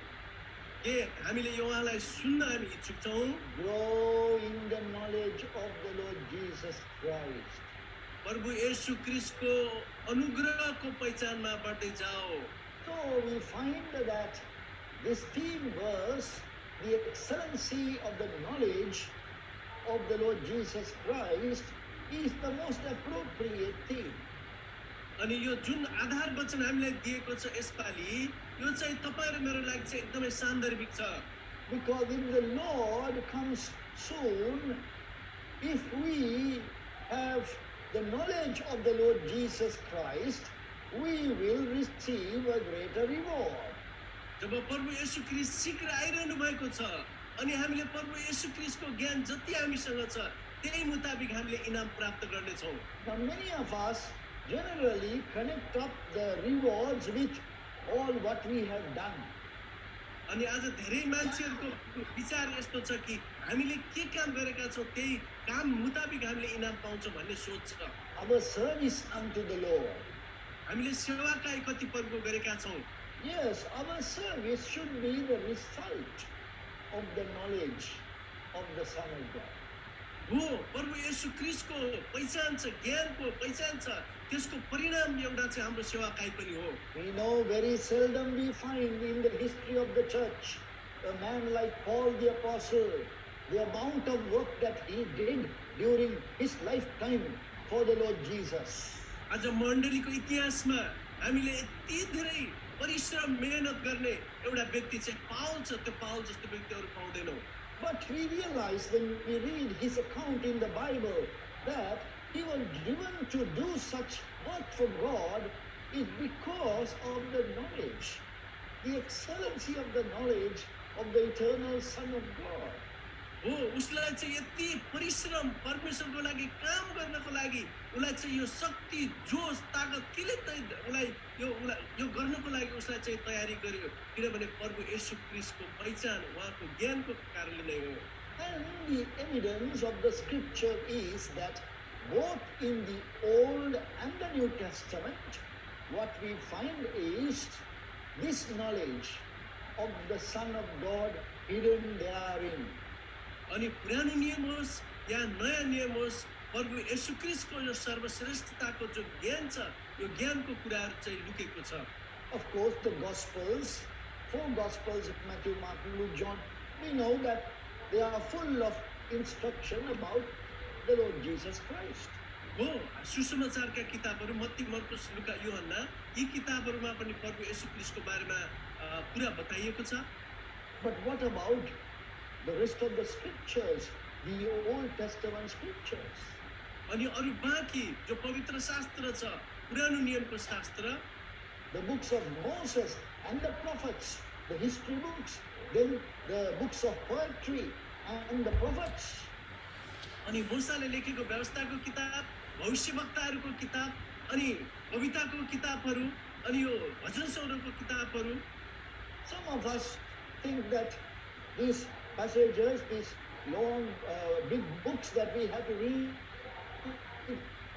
के हामीले यो उहाँलाई सुन्न हामी इच्छुक छौँ Grow in the knowledge of the Lord Jesus Christ. प्रभु येशू क्रिस्टको अनुग्रहको पहिचानमा बढ्दै जाओ So we find that this theme verse, the excellency of the knowledge of the Lord Jesus Christ, is the most appropriate theme. अनि यो जुन आधार वचन हामीलाई दिएको छ यसपालि यो चाहिँ तपाईँ र मेरो लागि चाहिँ एकदमै सान्दर्भिक छ Because if the Lord comes soon, if we have the knowledge of the Lord Jesus Christ, we will receive a greater reward. जब प्रभु येशू क्रिस्ट शीघ्र आइरहनु भएको छ अनि हामीले प्रभु येशू क्रिस्टको ज्ञान जति हामीसँग छ त्यही मुताबिक हामीले इनाम प्राप्त गर्नेछौँ Now many of us generally connect up the rewards with all what we have done. अनि आज धेरै मान्छेहरूको विचार यस्तो छ कि हामीले के काम गरेका छौँ त्यही काम मुताबिक हामीले इनाम पाउँछौँ भन्ने सोच छ Our service unto the Lord. हामीले सेवाकाई कति प्रभुको गरेका छौँ Yes, our service should be the result of the knowledge of the Son of God. हो प्रभु येशू क्रिस्टको पहिचान छ ज्ञानको पहिचान छ त्यसको परिणाम एउटा चाहिँ हाम्रो सेवाकाई पनि हो We know very seldom we find in the history of the church a man like Paul the Apostle, the amount of work that he did during his lifetime for the Lord Jesus. आज मण्डलीको इतिहासमा हामीले यति धेरै परिश्रम मेहनत गर्ने एउटा व्यक्ति चाहिँ पाउल छ त्यो पाउल जस्तो व्यक्तिहरू पाउँदैनौँ But we realize when we read his account in the Bible that he was driven to do such work for God is because of the knowledge, the excellency of the knowledge of the eternal Son of God. हो उसलाई चाहिँ यति परिश्रम परमेश्वरको लागि काम गर्नको लागि उसलाई चाहिँ यो शक्ति जोस ताकत केले उसलाई यो गर्नको लागि उसलाई चाहिँ तयारी गर्यो किनभने प्रभु येशू क्रिस्टको पहिचान उहाँको ज्ञानको कारणले नै हो And the evidence of the scripture is that both in the Old and the New Testament, what we find is this knowledge of the Son of God hidden therein. अनि पुरानो नियम होस् या नयाँ नियम होस् प्रभु येशू क्रिस्टको यो सर्वश्रेष्ठताको जो ज्ञान छ यो ज्ञानको कुराहरू चाहिँ लुकेको छ Of course, the Gospels, 4 Gospels, Matthew, Mark, Luke, John, we know that they are full of instruction about the Lord Jesus Christ. हो सुसमाचारका किताबहरू मत्ती मर्कुस लुका यूहन्ना यी किताबहरूमा पनि प्रभु येशू ख्रीष्टको बारेमा पुरा बताइएको छ। But what about the rest of the scriptures, the Old Testament scriptures? अनि अरू बाँकी जो पवित्र शास्त्र छ, पुरानो नियमको शास्त्र, The books of Moses and the prophets, the history books, then the books of poetry and the prophets. अनि मूसाले लेखेको व्यवस्थाको किताब, भविष्यवक्ताहरूको किताब, अनि कविताको किताबहरू, अनि यो भजन सौरभको किताबहरू। Some of us think that these passages, these long, big books that we have to read,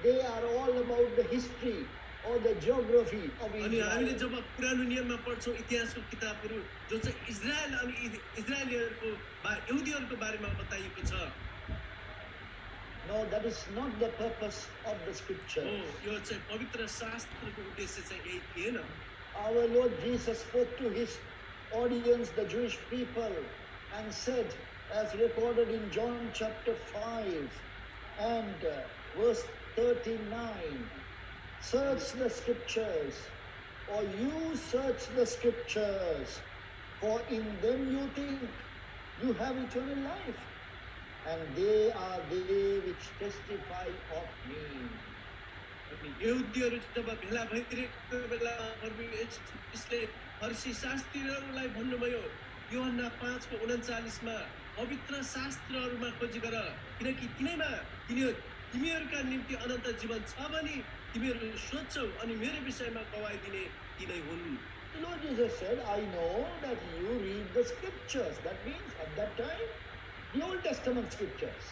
they are all about the history or the geography of अनि हामीले Israel. जब पुरानो नियममा पढ्छौँ इतिहासको किताबहरू जो चाहिँ इजरायल अनि इजरायलीहरूको यहुदीहरूको बारेमा बताइएको छ। No, that is not the purpose of the हो scriptures. यो चाहिँ पवित्र शास्त्रको उद्देश्य चाहिँ यही थिएन। Our Lord Jesus spoke to his audience, the Jewish people, and said, as recorded in John chapter 5 and verse 39, search the scriptures, or you search the scriptures, for in them you think you have eternal life, and they are they which testify of me. अनि यहुदीहरू जब भेला भइरहेको बेलामा प्रभु यसले फरिसी शास्त्रीहरूलाई भन्नुभयो यूहन्ना 5:39 पवित्र शास्त्रहरूमा खोजी गर किनकि तिमीहरूका निम्ति अनन्त जीवन छ भने तिमीहरू सोध्छौ अनि मेरो विषयमा गवाही दिने तिनै हुन्। The Lord Jesus said, I know that you read the scriptures. That means at that time, the Old Testament scriptures.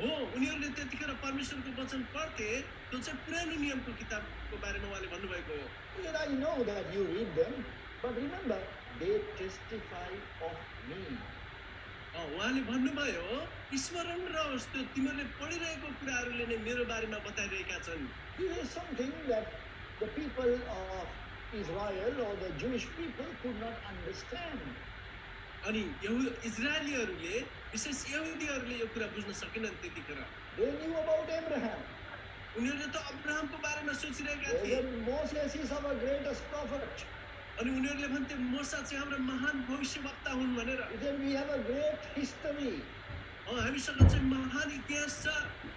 हो उनीहरूले त्यतिखेर परमेश्वरको वचन पढ्थे, त्यो चाहिँ पुरानो नियमको किताबको बारेमा उहाँले भन्नुभएको हो। He said, I know that you read them, but remember, they testify of me. उहाँले भन्नुभयो स्मरण रहोस् त्यो तिमीहरूले पढिरहेको कुराहरूले नै मेरो बारेमा बताइरहेका छन्। This is something that the people of Israel or the Jewish people could not understand. अनि इजरायलीहरूले विशेष यहुदीहरूले यो कुरा बुझ्न सकेनन् त्यतिखेर। They knew about Abraham. उनीहरूले त अब्राहमको बारेमा सोचिरहेका They थिए said, Moses is our greatest prophet. अनि उनीहरूले भन्थे मूसा चाहिँ हाम्रो महान भविष्यवक्ता हुन् भनेर। He said, we have a great history. हामीसँग चाहिँ महान इतिहास छ।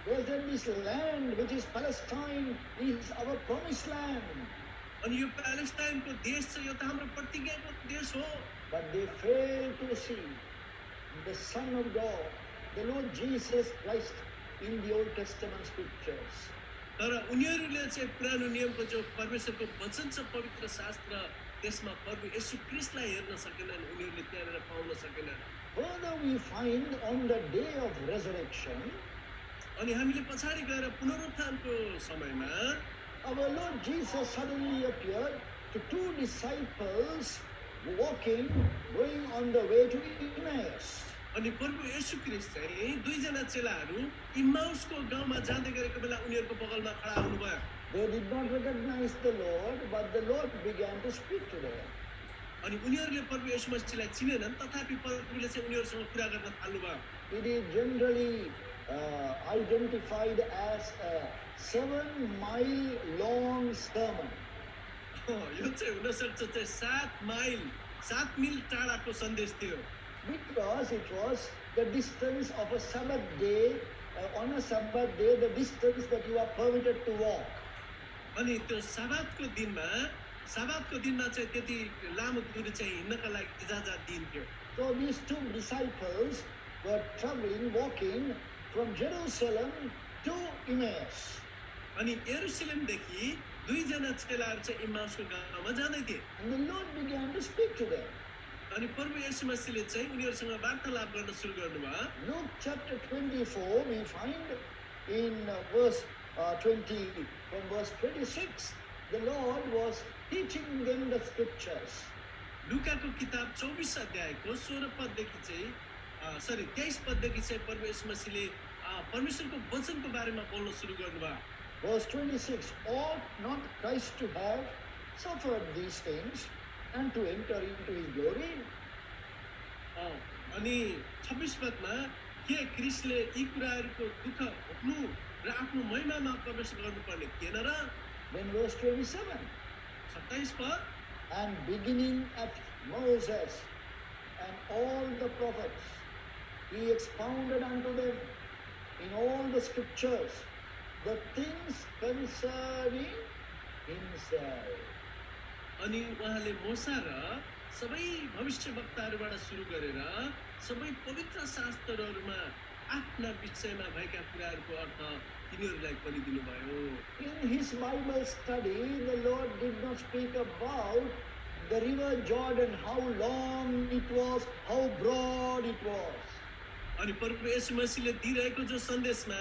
They said, this land which is Palestine is our promised land. अनि यो प्यालेस्टाइनको देश छ, यो त हाम्रो प्रतिज्ञाको देश हो। But they fail to see the Son of God, the Lord Jesus Christ in the Old Testament scriptures. तर उनीहरूले चाहिँ पुरानो नियमको जो परमेश्वरको वचन छ पवित्र शास्त्र त्यसमा प्रभु येशू ख्रीष्टलाई हेर्न सकेनन्, उनीहरूले त्यहाँनिर पाउन सकेनन्। Further, we find on the day of resurrection, अनि हामीले पछाडि गएर पुनरुत्थानको समयमा our Lord Jesus suddenly appeared to two disciples walking, going on the way to Emmaus. अनि प्रभु येशू ख्रीष्ट चाहिँ दुईजना चेलाहरू इम्माउसको गाउँमा जाँदै गरेको बेला उनीहरूको बगलमा खडा हुनुभयो। They did not recognize the Lord, but the Lord began to speak to them. अनि उनीहरूले प्रभु येशू मसीहलाई चिनेनन्, तथापि प्रभुले चाहिँ उनीहरूसँग कुरा गर्न थाल्नुभयो। It is generally identified as a 7-mile long sermon. यो चाहिँ हुनसक्छ चाहिँ 7 मिल टाढाको सन्देश थियो। Because it was the distance of a Sabbath day, on a Sabbath day, the distance that you are permitted to walk. अनि त्यो साबातको दिनमा चाहिँ त्यति लामो दूरी चाहिँ हिँड्नका लागि इजाजत दिइन्थ्यो। So these two disciples were traveling, walking from Jerusalem to Emmaus. अनि यरुशलेमदेखि दुईजना चेलाहरू चाहिँ इम्माउसको गाउँमा जाँदै थिए। And the Lord began to speak to them. अनि प्रभु येशू मसीहले चाहिँ उनीहरूसँग वार्तालाप गर्न सुरु गर्नुभयो। Luke chapter 24, we find in verse 20, from verse 26, the Lord was teaching them the scriptures. लुकाको किताब 24 अध्यायको 16 पददेखि चाहिँ 23 पददेखि चाहिँ प्रभु येशू मसीहले परमेश्वरको वचनको बारेमा बोल्न सुरु गर्नुभयो। Verse 26, ought not Christ to have suffered these things and to enter into his glory? अनि 26 पदमा के क्रिस्टले यी कुराहरूको दुःख भोग्नु र आफ्नो महिमामा प्रवेश गर्नुपर्ने थिएन र? Then verse 27. 27 पद And beginning at Moses and all the prophets, he expounded unto them in all the scriptures the things concerning himself. अनि उहाँले मोसा र सबै भविष्यवक्ताहरूबाट सुरु गरेर सबै पवित्र शास्त्रहरूमा आफ्ना विषयमा भएका कुराहरूको अर्थ तिनीहरूलाई खोलिदिनु भयो। In his Bible study, the Lord did not speak about the river Jordan, how long it was, how broad it was. अनि प्रभु येशू मसीहले दिइरहेको जो सन्देशमा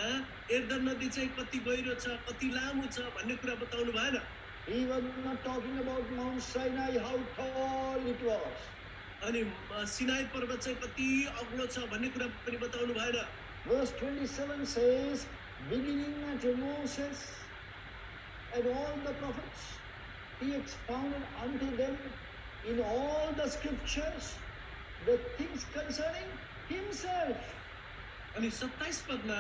यर्दन नदी चाहिँ कति गहिरो छ, कति लामो छ भन्ने कुरा बताउनु भएन। He was not talking about Mount Sinai, how tall it was. अनि सिनाई पर्वत चाहिँ कति अग्लो छ भन्ने कुरा पनि बताउनु भएन। Verse 27 says, beginning at Moses and all the prophets, he expounded unto them in all the scriptures the things concerning himself. अनि 27 पदमा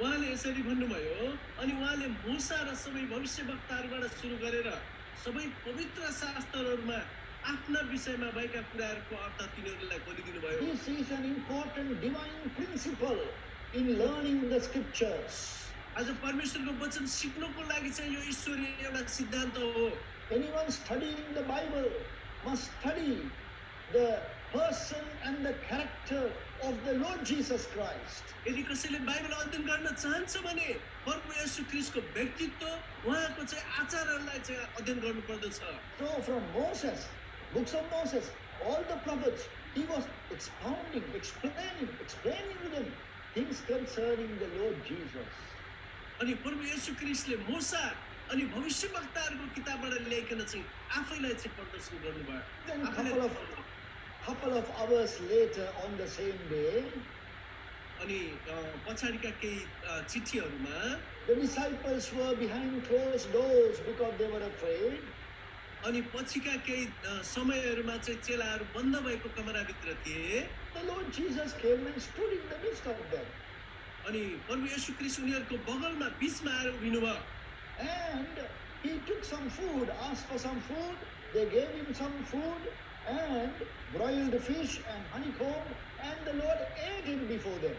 उहाँले यसरी भन्नुभयो, अनि उहाँले मूसा र सबै भविष्यवक्ताहरूबाट सुरु गरेर सबै पवित्र शास्त्रहरूमा आफ्ना विषयमा भएका कुराहरूको अर्थ तिनीहरूलाई खोलिदिनु भयो। This is an important divine principle in learning the scriptures. आज परमेश्वरको वचन सिक्नुको लागि चाहिँ यो ईश्वरीय एउटा सिद्धान्त हो। Anyone studying the Bible must study the person and the character of the Lord Jesus Christ. यदि कसैले बाइबल अध्ययन गर्न चाहन्छ भने प्रभु येशू ख्रीष्टको व्यक्तित्व, उहाँको चाहिँ आचारहरूलाई चाहिँ अध्ययन गर्नुपर्दछ। So from Moses, books of Moses, all the prophets, he was expounding, explaining to them things concerning the Lord Jesus. अनि प्रभु येशू ख्रीष्टले मूसा अनि भविष्यवक्ताहरूको किताबबाट ल्याइकन चाहिँ आफैलाई चाहिँ प्रदर्शन गर्नुभयो। Then आफैलाई couple of hours later on the same day, अनि पछाडिका केही चिठीहरूमा the disciples were behind closed doors because they were afraid. अनि पछिका केही समयहरूमा चाहिँ चेलाहरू बन्द भएको कमराभित्र थिए। The Lord Jesus came and stood in the midst of them. अनि प्रभु येशू ख्रीष्ट उनीहरूको बगलमा बीचमा आएर उभिनुभयो। And he took some food, asked for some food. They gave him some food and broiled fish and honeycomb, and the Lord ate it before them.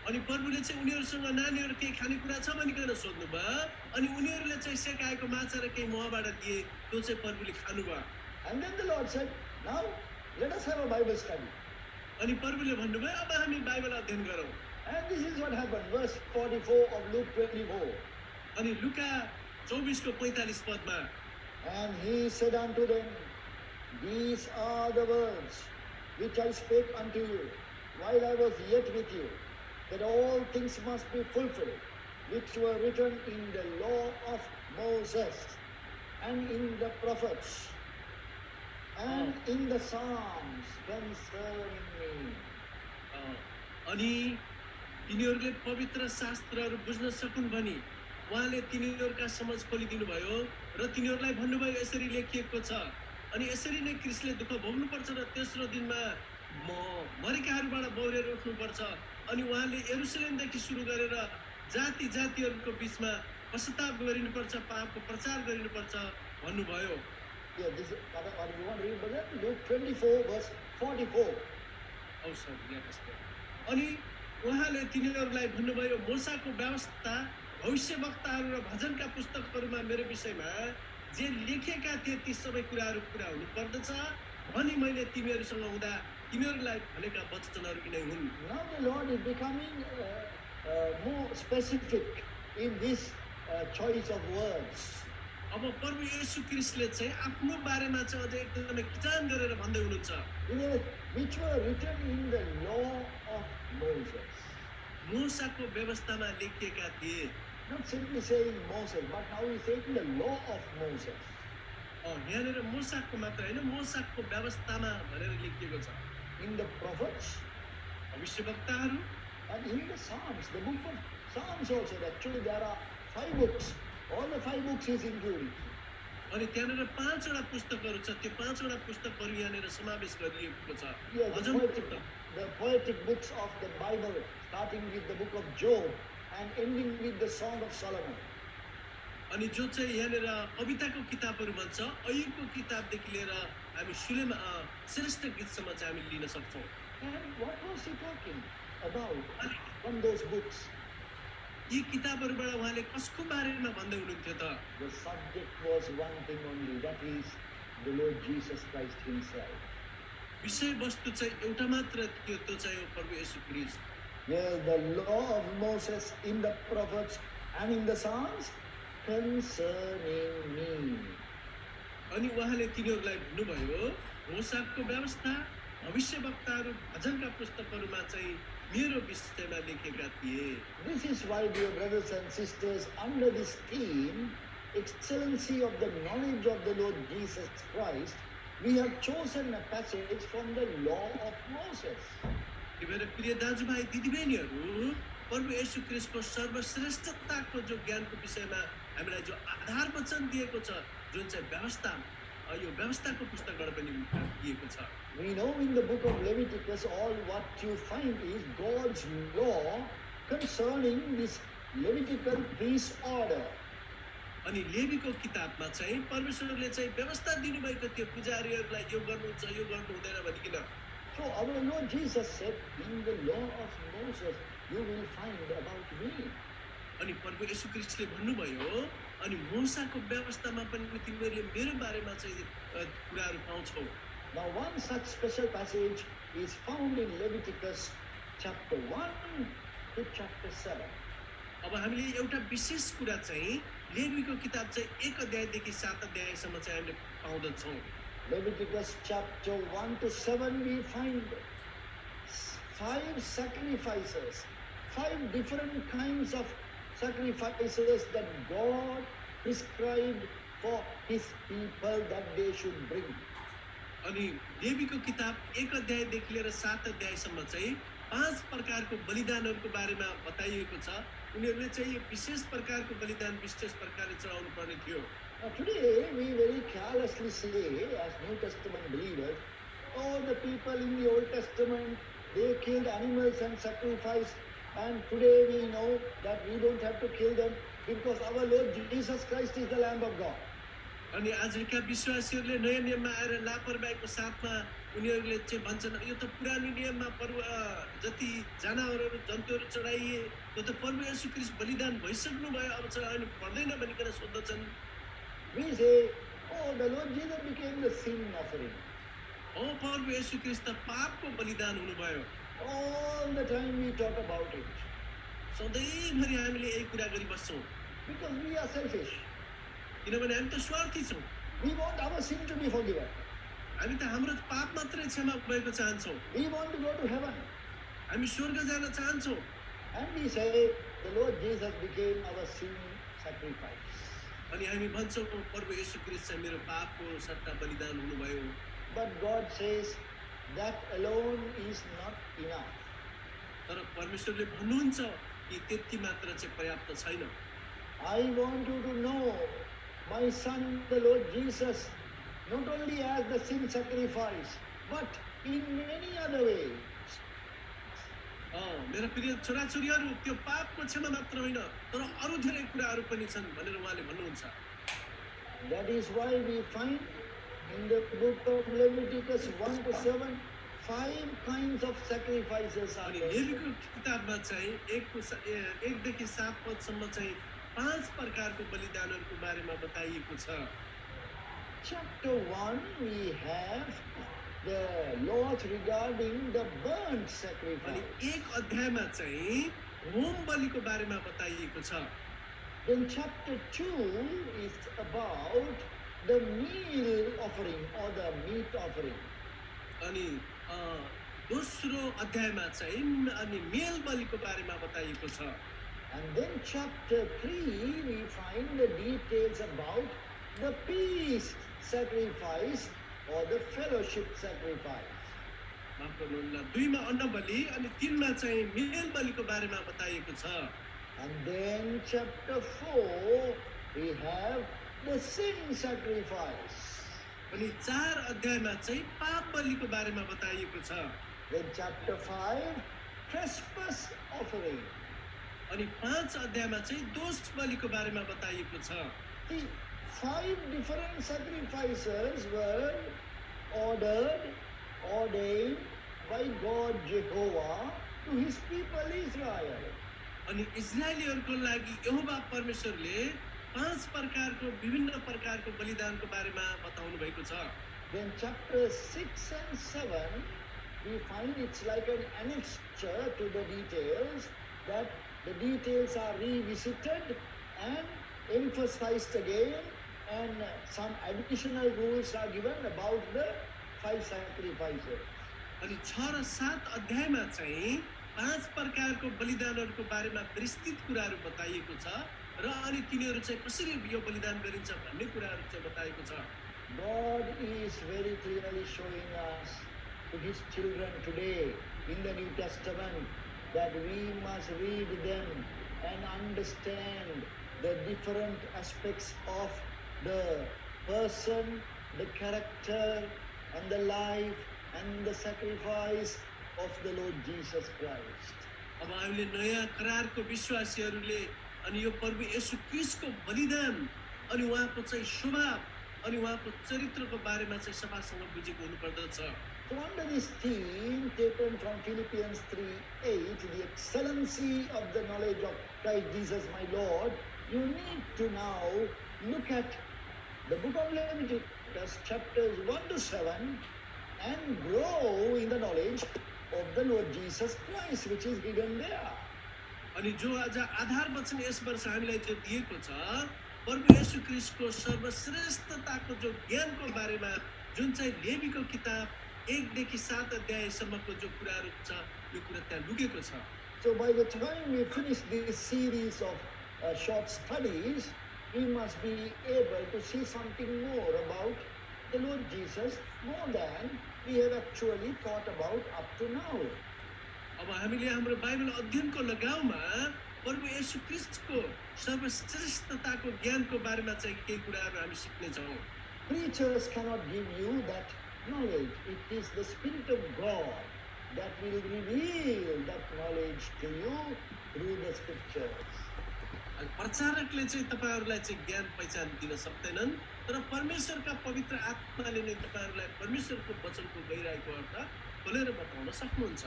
अनि प्रभुले चाहिँ उनीहरूसँग नानीहरू केही खानेकुरा छ भनिकन सोध्नुभयो, अनि उनीहरूले चाहिँ सेकाएको माछा र केही महबाट दिए, त्यो चाहिँ प्रभुले खानुभयो। And then the Lord said, now let us have a Bible study. अनि प्रभुले भन्नुभयो, अब हामी बाइबल अध्ययन गरौँ। And this is what happened, verse 44 of Luke 24. अनि लुका 24 को 45 पदमा And he said unto them, these are the words which I spake unto you while I was yet with you, that all things must be fulfilled, which were written in the law of Moses, and in the prophets, and in the Psalms concerning me. अनि तिनीहरूले पवित्र शास्त्रहरू बुझ्न सकुन् भनी उहाँले तिनीहरूका समझ खोलिदिनु भयो र तिनीहरूलाई भन्नुभयो, यसरी लेखिएको छ, अनि यसरी नै क्रिस्टले दुःख भोग्नुपर्छ र तेस्रो दिनमा मरेकाहरूबाट बौरेर उठ्नुपर्छ, अनि उहाँले यरुशलेमदेखि सुरु गरेर जाति जातिहरूको बीचमा पश्चाताप गरिनुपर्छ, पापको प्रचार गरिनुपर्छ भन्नुभयो। Yeah, this is what you want to read, brother? Luke 24, verse 44. अनि उहाँले तिनीहरूलाई भन्नुभयो, मूसाको व्यवस्था, भविष्यवक्ताहरू र भजनका पुस्तकहरूमा मेरो विषयमा जे लेखेका थिए ती सबै कुराहरू पुरा हुनु पर्दछ भनी मैले तिमीहरूसँग हुँदा तिमीहरूलाई भनेका वचनहरू यिनै हुन्। Now the Lord is becoming more specific in this choice of words. अब प्रभु येशू ख्रीष्टले चाहिँ आफ्नो बारेमा चाहिँ अझै एकदमै किटान गरेर भन्दै हुनुहुन्छ, Which were written in the law of Moses. मूसाको व्यवस्थामा लेखिएका थिए। Not simply saying Moses, but now he's saying the law of Moses. यहाँनिर मूसाको मात्र होइन, मूसाको व्यवस्थामा भनेर लेखिएको छ। In the prophets भविष्यवक्ताहरू and in the Psalms, the book of Psalms also. Actually, there are 5 books. All the 5 books is included. अनि त्यहाँनिर 5 वटा पुस्तकहरू छ, त्यो 5 वटा पुस्तकहरू यहाँनिर समावेश गरिएको छ। Yes, भजन पुस्तक the poetic books of the Bible, starting with the book of Job and ending with the Song of Solomon. अनि जो चाहिँ यहाँनिर कविताको किताबहरू भन्छ अयुबको किताबदेखि लिएर हामी श्रेष्ठ गीतसम्म चाहिँ हामी लिन सक्छौँ। And what was he talking about from those books? यी किताबहरूबाट उहाँले कसको बारेमा भन्दै हुनुहुन्थ्यो त? The subject was one thing only, that is the Lord Jesus Christ himself. विषय वस्तु चाहिँ एउटा मात्र थियो, त्यो चाहिँ हो प्रभु येशू ख्रीष्ट। Yes, the law of Moses in the prophets and in the Psalms concerning me. अनि उहाँले तिनीहरूलाई भन्नुभयो मूसाको व्यवस्था भविष्यवक्ताहरू भजनका पुस्तकहरूमा चाहिँ मेरो विषयमा लेखेका थिए। This is why, dear brothers and sisters, under this theme, excellency of the knowledge of the Lord Jesus Christ, we have chosen a passage from the law of Moses. मेरो प्रिय दाजुभाइ दिदीबहिनीहरू, प्रभु येशू ख्रीष्टको सर्वश्रेष्ठताको जो ज्ञानको विषयमा हामीलाई जो आधार वचन दिएको छ, जुन चाहिँ व्यवस्था, यो व्यवस्थाको पुस्तकबाट पनि दिएको छ। We know in the book of Leviticus all what you find is God's law concerning this Levitical priest order. अनि लेवीको किताबमा चाहिँ परमेश्वरले चाहिँ व्यवस्था दिनुभएको थियो पुजारीहरूलाई यो गर्नुहुन्छ यो गर्नु हुँदैन भनिकिन। So our Lord Jesus said, in the law of Moses you will find about me. अनि प्रभु येशू ख्रीष्टले भन्नुभयो अनि मूसाको व्यवस्थामा पनि तिमीहरूले मेरो बारेमा चाहिँ कुराहरू पाउँछौ। Now one such special passage is found in Leviticus chapter 1 to chapter 7. अब हामीले एउटा विशेष कुरा चाहिँ लेवीको किताब चाहिँ 1 अध्यायदेखि 7 अध्यायसम्म चाहिँ हामीले पाउँदछौँ। Leviticus chapter 1 to 7 we find 5 sacrifices, 5 different kinds of sacrifices that God prescribed for his people that they should bring. अनि लेवीको किताब 1 अध्यायदेखि लिएर 7 अध्यायसम्म चाहिँ 5 प्रकारको बलिदानहरूको बारेमा बताइएको छ। उनीहरूले चाहिँ यो विशेष प्रकारको बलिदान विशेष प्रकारले चढाउनु पर्ने थियो। Now today we very carelessly say as New Testament believers, oh, the people in the Old Testament, they killed animals and sacrificed, and today we know that we don't have to kill them because our Lord Jesus Christ is the Lamb of God. अनि आजका विश्वासीहरूले नयाँ नियममा आएर लापरवाहीको साथमा उनीहरूले चाहिँ भन्छन् यो त पुरानो नियममा जति जनावरहरू जन्तुहरू चढाइए त्यो त प्रभु येशू ख्रीष्ट बलिदान भइसक्नु भयो, अब चढाउनु पर्दैन भनिकन सोध्दछन्। We say, oh, the Lord Jesus became the sin offering. हो प्रभु येशू ख्रीष्ट त पापको बलिदान हुनुभयो। All the time we talk about it सधैँभरि हामीले यही कुरा गरिबस्छौँ because we are selfish. किनभने हामी त स्वार्थी छौँ। We want our sin to be forgiven. हामी त हाम्रो पाप मात्रै क्षमा भएको चाहन्छौँ। We want to go to heaven. हामी स्वर्ग जान चाहन्छौँ। And we say, the Lord Jesus became our sin sacrifice. अनि हामी भन्छौँ प्रभु येशू ख्रीष्ट चाहिँ मेरो पापको सट्टा बलिदान हुनुभयो। But God says that alone is not enough. तर परमेश्वरले भन्नुहुन्छ कि त्यति मात्र चाहिँ पर्याप्त छैन। I want you to know my son, the Lord Jesus, not only as the sin sacrifice, but in many other ways. मेरा प्रिय छोराछोरीहरू त्यो पापको क्षमा मात्र होइन तर अरू धेरै कुराहरू पनि छन् भनेर उहाँले भन्नुहुन्छ। That is why we find in the book of Leviticus 1 to 7, 5 kinds of sacrifices are अनि there. लेवीको किताबमा चाहिँ 1 देखि 7 पदसम्म चाहिँ 5 प्रकारको बलिदानहरूको बारेमा बताइएको छ। Chapter 1 we have the laws regarding the burnt अनि sacrifice. 1 अध्यायमा चाहिँ होम बलिको बारेमा बताइएको छ। Then chapter 2 is about the meal offering or the meat offering. अनि दोस्रो अध्यायमा चाहिँ अनि मेल बलिको बारेमा बताइएको छ। And then chapter 3 we find the details about the peace sacrifice or the fellowship sacrifice. माफ गर्नुहोला, 2 मा अन्न बलि अनि 3 मा चाहिँ मेल बलिको बारेमा बताइएको छ। And then chapter 4 we have the sin sacrifice. अनि 4 अध्यायमा चाहिँ पाप बलिको बारेमा बताइएको छ। Then chapter 5, trespass offering. अनि 5 अध्यायमा चाहिँ दोष बलिको बारेमा बताइएको छ। The 5 different sacrifices were ordained by God Jehovah to his people Israel. अनि इजरायलीहरूको लागि यहोवा परमेश्वरले 5 प्रकारको विभिन्न प्रकारको बलिदानको बारेमा बताउनु भएको छ। Then chapter 6 and 7, we find it's like an annexure to the details, that the details are revisited and emphasized again, and some additional rules are given about the 5 sacrifices. अनि 6 र 7 अध्यायमा चाहिँ 5 प्रकारको बलिदानहरूको बारेमा विस्तृत कुराहरू बताइएको छ र अनि तिनीहरू चाहिँ कसरी यो बलिदान गरिन्छ भन्ने कुराहरू चाहिँ बताएको छ। God is very clearly showing us to his children today in the New Testament that we must read them and understand the different aspects of the person, the character, and the life and the sacrifice of the Lord Jesus Christ. अब हामीले नयाँ करारको विश्वासीहरूले अनि यो प्रभु येशू क्रिस्टको बलिदान अनि उहाँको चाहिँ स्वभाव अनि उहाँको चरित्रको बारेमा चाहिँ सफासँग बुझेको हुनुपर्दछ। So under this theme taken from Philippians 3:8, the excellency of the knowledge of Christ Jesus my Lord, you need to now look at the book of Leviticus chapters 1 to 7 and grow in the knowledge of the Lord Jesus Christ, which is hidden there. अनि जो आज आधार वचन यस वर्ष हामीलाई जो दिएको छ प्रभु येशू क्रिस्टको सर्वश्रेष्ठताको जो ज्ञानको बारेमा जुन चाहिँ लेवीको किताब 1 देखि 7 अध्यायसम्मको जो कुराहरू छ यो कुरा त्यहाँ लुकेको छ। So by the time we finish this series of short studies, we must be able to see something more about the Lord Jesus, more than we have actually thought about up to now. अब हामीले हाम्रो Bible अध्ययनको लगाउमा प्रभु येशू क्रिस्टको सर्वश्रेष्ठताको ज्ञानको बारेमा चाहिँ केही कुराहरू हामी सिक्ने छौँ। Preachers cannot give you that knowledge. It is the Spirit of God that will reveal that knowledge to you through the scriptures. प्रचारकले चाहिँ तपाईहरुलाई चाहिँ ज्ञान पहिचान दिन सक्दैनन्, तर परमेश्वरका पवित्र आत्माले नै तपाईहरुलाई परमेश्वरको वचनको गहिराईको अर्थ खोलेर बताउन सक्नुहुन्छ।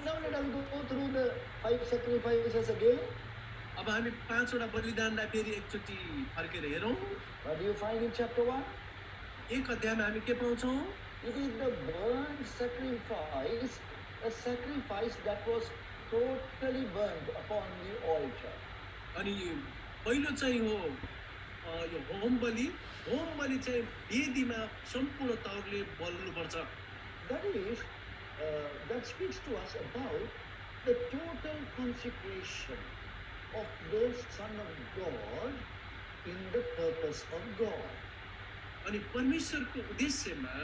Now let us go through the 5 sacrifices again. अब हामी 5 वटा बलिदानलाई फेरि एकचोटी फर्केर हेरौं। What do you find in chapter 1? एक अध्यायमा हामी के पाउँछौँ? It is the burnt sacrifice, a sacrifice that was totally burnt upon the altar. अनि पहिलो चाहिँ हो यो होम बलि चाहिँ वेदीमा सम्पूर्ण तौरले बल्नुपर्छ। That speaks to us about the total consecration of the Son of God in the purpose of God. अनि परमेश्वरको उद्देश्यमा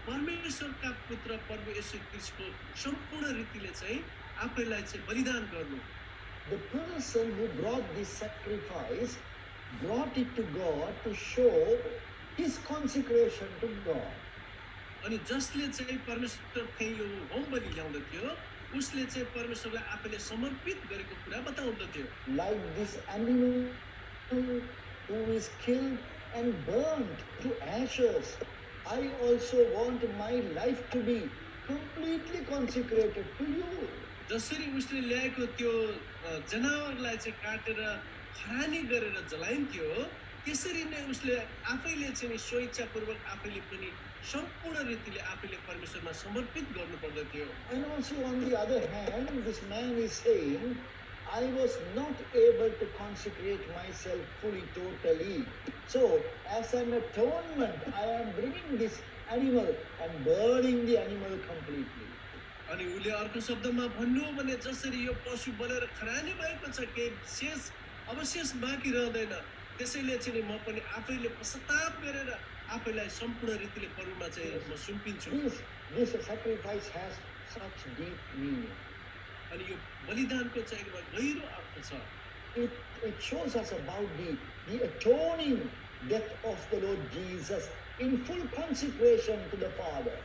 परमेश्वरका पुत्र प्रभु येशू क्रिस्टको सम्पूर्ण रीतिले चाहिँ आफैलाई चाहिँ बलिदान गर्नु। The person who brought this sacrifice brought it to God to show his consecration to God. अनि जसले चाहिँ परमेश्वर कै यो होम बलि ल्याउँदथ्यो उसले चाहिँ परमेश्वरलाई आफैले समर्पित गरेको कुरा बताउँदथ्यो। Like this animal who is killed and burnt to ashes, I also want my life to be completely consecrated to you. जसरी उसले ल्याएको त्यो जनावरलाई चाहिँ काटेर खरानी गरेर जलाइन्थ्यो त्यसरी नै उसले आफैले चाहिँ स्वेच्छापूर्वक आफैले पनि सम्पूर्ण रीतिले आफैले परमेश्वरमा समर्पित गर्नु पर्दथ्यो। And also on the other hand, this man is saying, I was not able to consecrate myself fully, totally. So, as an atonement, I am bringing this animal and burning the animal completely. अनि उले अर्को शब्दमा भन्नु हो भने जसरी यो पशु बलेर खरानी भएको छ के शेष अवशेष बाँकी रहँदैन त्यसैले चाहिँ म पनि आफैले पश्चाताप गरेर आफैलाई सम्पूर्ण रीतिले प्रभुमा चाहिँ म सुम्पिन्छु। This sacrifice has such deep meaning. अनि यो बलिदानको चाहिँ एकदम गहिरो अर्थ छ। It shows us about the atoning death of the Lord Jesus in full consecration to the Father.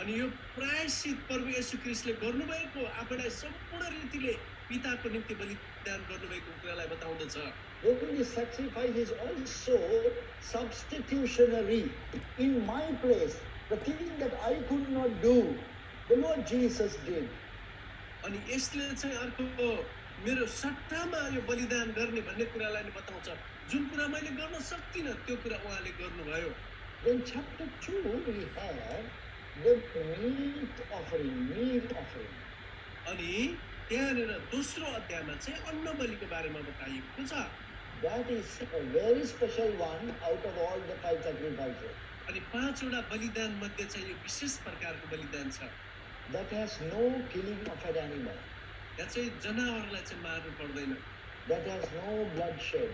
अनि यो प्रायश्चित प्रभु येशू ख्रीष्टले गर्नुभएको आफैलाई सम्पूर्ण रीतिले पिताको निम्ति बलिदान गर्नुभएको कुरालाई बताउँदछ। Then the sacrifice is also substitutionary. In my place, the thing that I could not do, the Lord Jesus did. अनि यसले चाहिँ अर्को मेरो सट्टामा यो बलिदान गर्ने भन्ने कुरालाई नि बताउँछ। जुन कुरा मैले गर्न सक्दिनँ त्यो कुरा उहाँले गर्नुभयो। Then chapter 2 we have the meat offering. अनि त्यहाँनिर दोस्रो अध्यायमा चाहिँ अन्न बलिको बारेमा बताइएको छ। That is a very special one out of all the 5 sacrifices. अनि 5 वटा बलिदान मध्ये चाहिँ यो विशेष प्रकारको बलिदान छ। That has no killing of an animal. यहाँ चाहिँ जनावरलाई चाहिँ मार्नु पर्दैन। That has no bloodshed.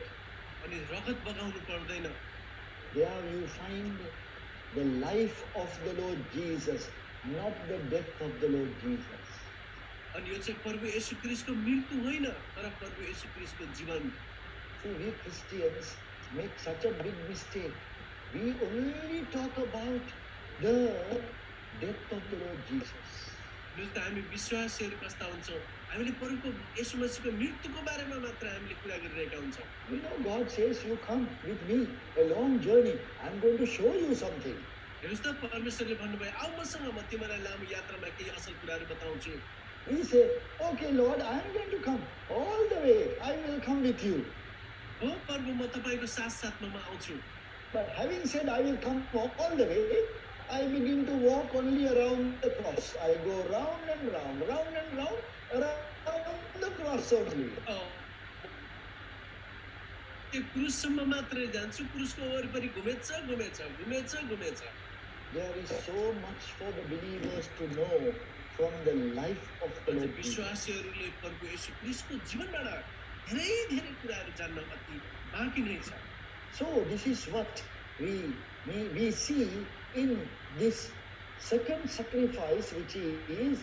अनि रगत बगाउनु पर्दैन। There you find the life of the Lord Jesus, not the death of the Lord Jesus. अनि यो चाहिँ प्रभु येशू ख्रीष्टको मृत्यु होइन तर प्रभु येशू ख्रीष्टको जीवन। See, we Christians make such a big mistake. We only talk about the death of the Lord Jesus. जुन त हामी विश्वासीहरू कस्ता हुन्छौँ, हामीले प्रभुको येशू मसीहको मृत्युको बारेमा मात्र हामीले कुरा गरिरहेका हुन्छौँ। You know, God says, you come with me, a long journey. I'm going to show you something. हेर्नुहोस् त परमेश्वरले भन्नुभयो आऊ मसँग म तिमीलाई लामो यात्रामा केही असल कुराहरू बताउँछु। We say, okay, Lord, I'm going to come all the way. I will come with you. हो प्रभु म तपाईँको साथ साथमा म आउँछु। But having said I will come all the way, I begin to walk only around the cross. I go round and round, around the cross only. त्यो क्रुससम्म मात्रै जान्छु, क्रुसको वरिपरि घुमेछ। There is so much for the believers to know from the life of the Lord Jesus. विश्वासीहरूले प्रभु येशू ख्रीष्टको जीवनबाट धेरै कुराहरू जान्न अति बाँकी नै छ। So this is what we see in this second sacrifice, which is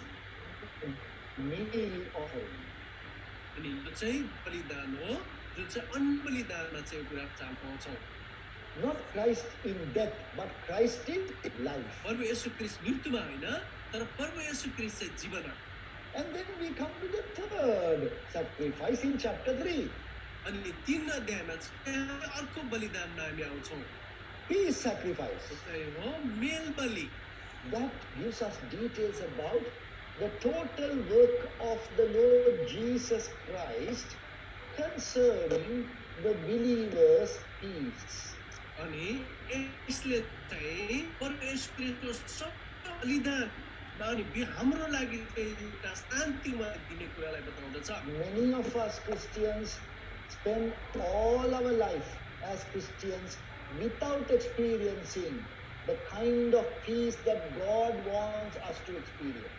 meal offering. अनि यो चाहिँ बलिदान हो जुन चाहिँ अन्न बलिदानमा चाहिँ यो कुरा चाल पाउँछौँ। Not Christ in death, but Christ in life. प्रभु येशू ख्रीष्ट मृत्युमा होइन तर प्रभु येशू ख्रीष्ट चाहिँ जीवन हो। And then we come to the third sacrifice in chapter 3. अनि 3 अध्यायमा चाहिँ अर्को बलिदानमा हामी आउँछौँ। Peace sacrifice. चाहिँ हो मेल बलि। That gives us details about the total work of the Lord Jesus Christ concerning the believers' peace. अनि यसले चाहिँ प्रभु येशू ख्रीष्टको सब बलिदान अनि हाम्रो लागि चाहिँ एउटा शान्तिमा दिने कुरालाई बताउँदछ। Many of us Christians spend all our life as Christians without experiencing the kind of peace that God wants us to experience.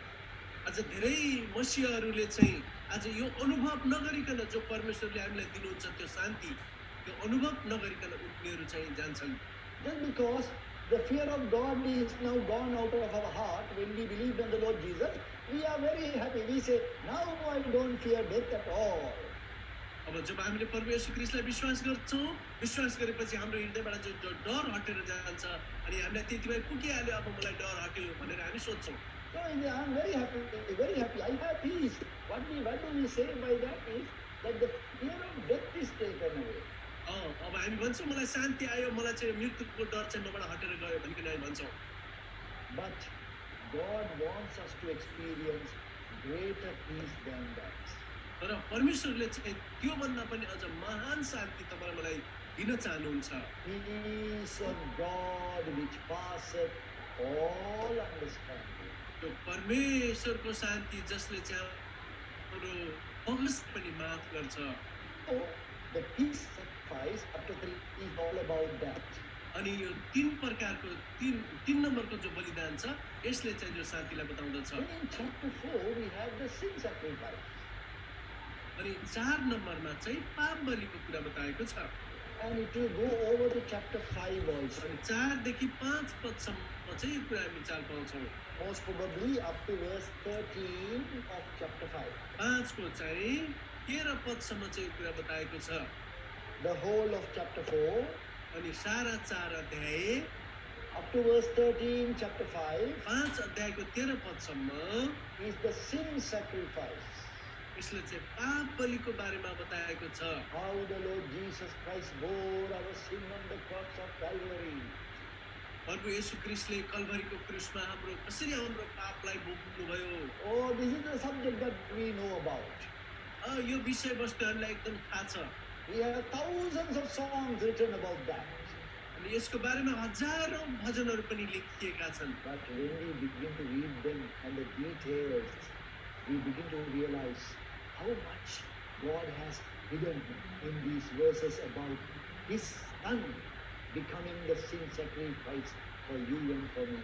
आज धेरै मसीहहरूले चाहिँ आज यो अनुभव नगरिकन जो परमेश्वरले हामीलाई दिनुहुन्छ त्यो शान्ति त्यो अनुभव नगरिकन उनीहरू चाहिँ जान्छन्। Just because the fear of God is now gone out of our heart when we believe in the Lord Jesus, we are very happy. We say, now I don't fear death at all. अब जब हामीले प्रभु येशू ख्रीष्टलाई विश्वास गर्छौँ, विश्वास गरेपछि हाम्रो हृदयबाट जो डर हटेर जान्छ अनि हामीलाई त्यतिमै पुगिहाल्यो अब मलाई डर हट्यो भनेर हामी सोच्छौँ। So I'm very happy, very happy. I have peace. What do we say by that is that the fear of death is taken away. अब हामी भन्छौँ मलाई शान्ति आयो, मलाई चाहिँ मृत्युको डर चाहिँ मबाट हटेर गयो भनिकन हामी भन्छौँ। But God wants us to experience greater peace than that. तर परमेश्वरले चाहिँ त्योभन्दा पनि अझ महान शान्ति तपाईँलाई मलाई दिन चाहनुहुन्छ। Peace of God which passeth all understanding. त्यो परमेश्वरको शान्ति जसले चाहिँ हाम्रो अवस पनि माफ गर्छ। So the peace sacrifice chapter 3 is all about that. अनि यो 3 प्रकारको 3 नम्बरको जो बलिदान छ यसले चाहिँ जो शान्तिलाई बताउँदछ। Then in chapter 4 we have the sin sacrifice. अनि 4 नम्बरमा चाहिँ पाप बलिको कुरा बताएको छ। And it will go over to chapter 5 also. अनि 4 देखि 5 पदसम्म चाहिँ यो कुरा हामी चाल पाउँछौँ। Most probably up to verse 13 of chapter 5. 5 को चाहिँ 13 पदसम्म चाहिँ यो कुरा बताएको छ। The whole of chapter 4 अनि सारा 4 अध्याय up to verse 13, chapter 5, 5 अध्यायको 13 पदसम्म is the sin sacrifice. यसले चाहिँ पाप बलिको बारेमा बताएको छ। How the Lord Jesus Christ bore our sin on the cross of Calvary. प्रभु येशू ख्रीष्टले कल्भरीको क्रुसमा कसरी हाम्रो पापलाई भोग्नुभयो। Oh, this is the subject that we know about. यो विषयवस्तु हामीलाई एकदम थाहा छ। We have thousands of songs written about that. अनि यसको बारेमा हजारौं भजनहरू पनि लेखिएका छन्। But when we begin to read them and the details, we begin to realize how much God has hidden in these verses about His Son becoming the sin sacrifice for you and for me.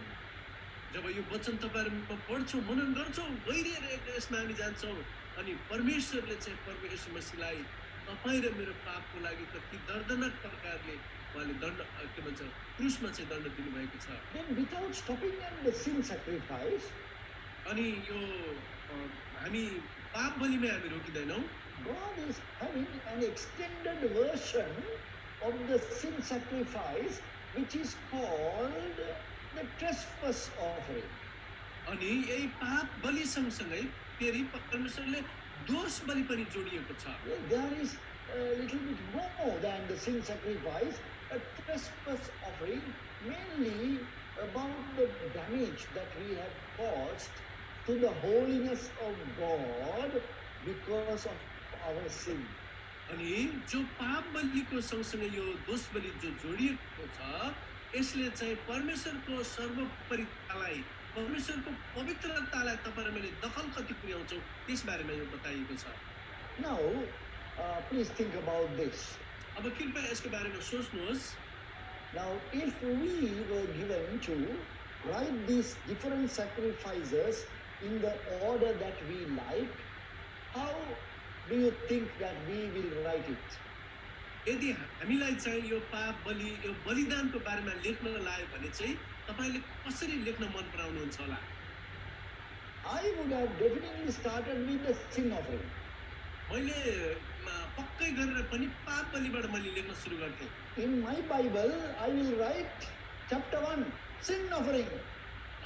जब यो वचन तपाईहरुमा पढ्छौं, मनन गर्छौं, गहिरिएर यसमा हामी जान्छौं अनि परमेश्वरले चाहिँ प्रभु येशू मसीहलाई तपाई र मेरो पापको लागि कति दर्दनाक प्रकारले उहाँले दण्ड के भन्छ क्रुसमा चाहिँ दण्ड दिनुभएको छ। Then without stopping at the sin sacrifice, अनि यो हामी पाप बलिमै हामी रोकिदैनौं। God is having an extended version of the sin sacrifice, which is called the trespass offering. अनि यही पाप बलि सँगसँगै फेरि परमेश्वरले दोष बलि पनि जोडिएको छ। Well, there is a little bit more than the sin sacrifice, a trespass offering, mainly about the damage that we have caused to the holiness of God because of our sin. अनि जो पाप बलिको सँगसँगै यो दोष बलि जो जोडिएको छ, यसले चाहिँ परमेश्वरको सर्वोपरितालाई, परमेश्वरको पवित्रतालाई तपाईहरु मैले दखल कति पुर्याउँछौ त्यस बारेमा यो बताइएको छ। Now, please think about this. अब कृपया यसको बारेमा सोच्नुहोस्। Now, if we were given to write these different sacrifices in the order that we like, how do you think that we will write it? यदि हामीलाई चाहिँ यो पाप बलि यो बलिदानको बारेमा लेख्न लायो भने चाहिँ तपाईले कसरी लेख्न मन पराउनुहुन्छ होला? I would have definitely started with the sin offering. मैले पक्कै गरेर पनि पाप बलिबाट मैले लेख्न सुरु गर्थे। In my Bible, I will write chapter 1, sin offering.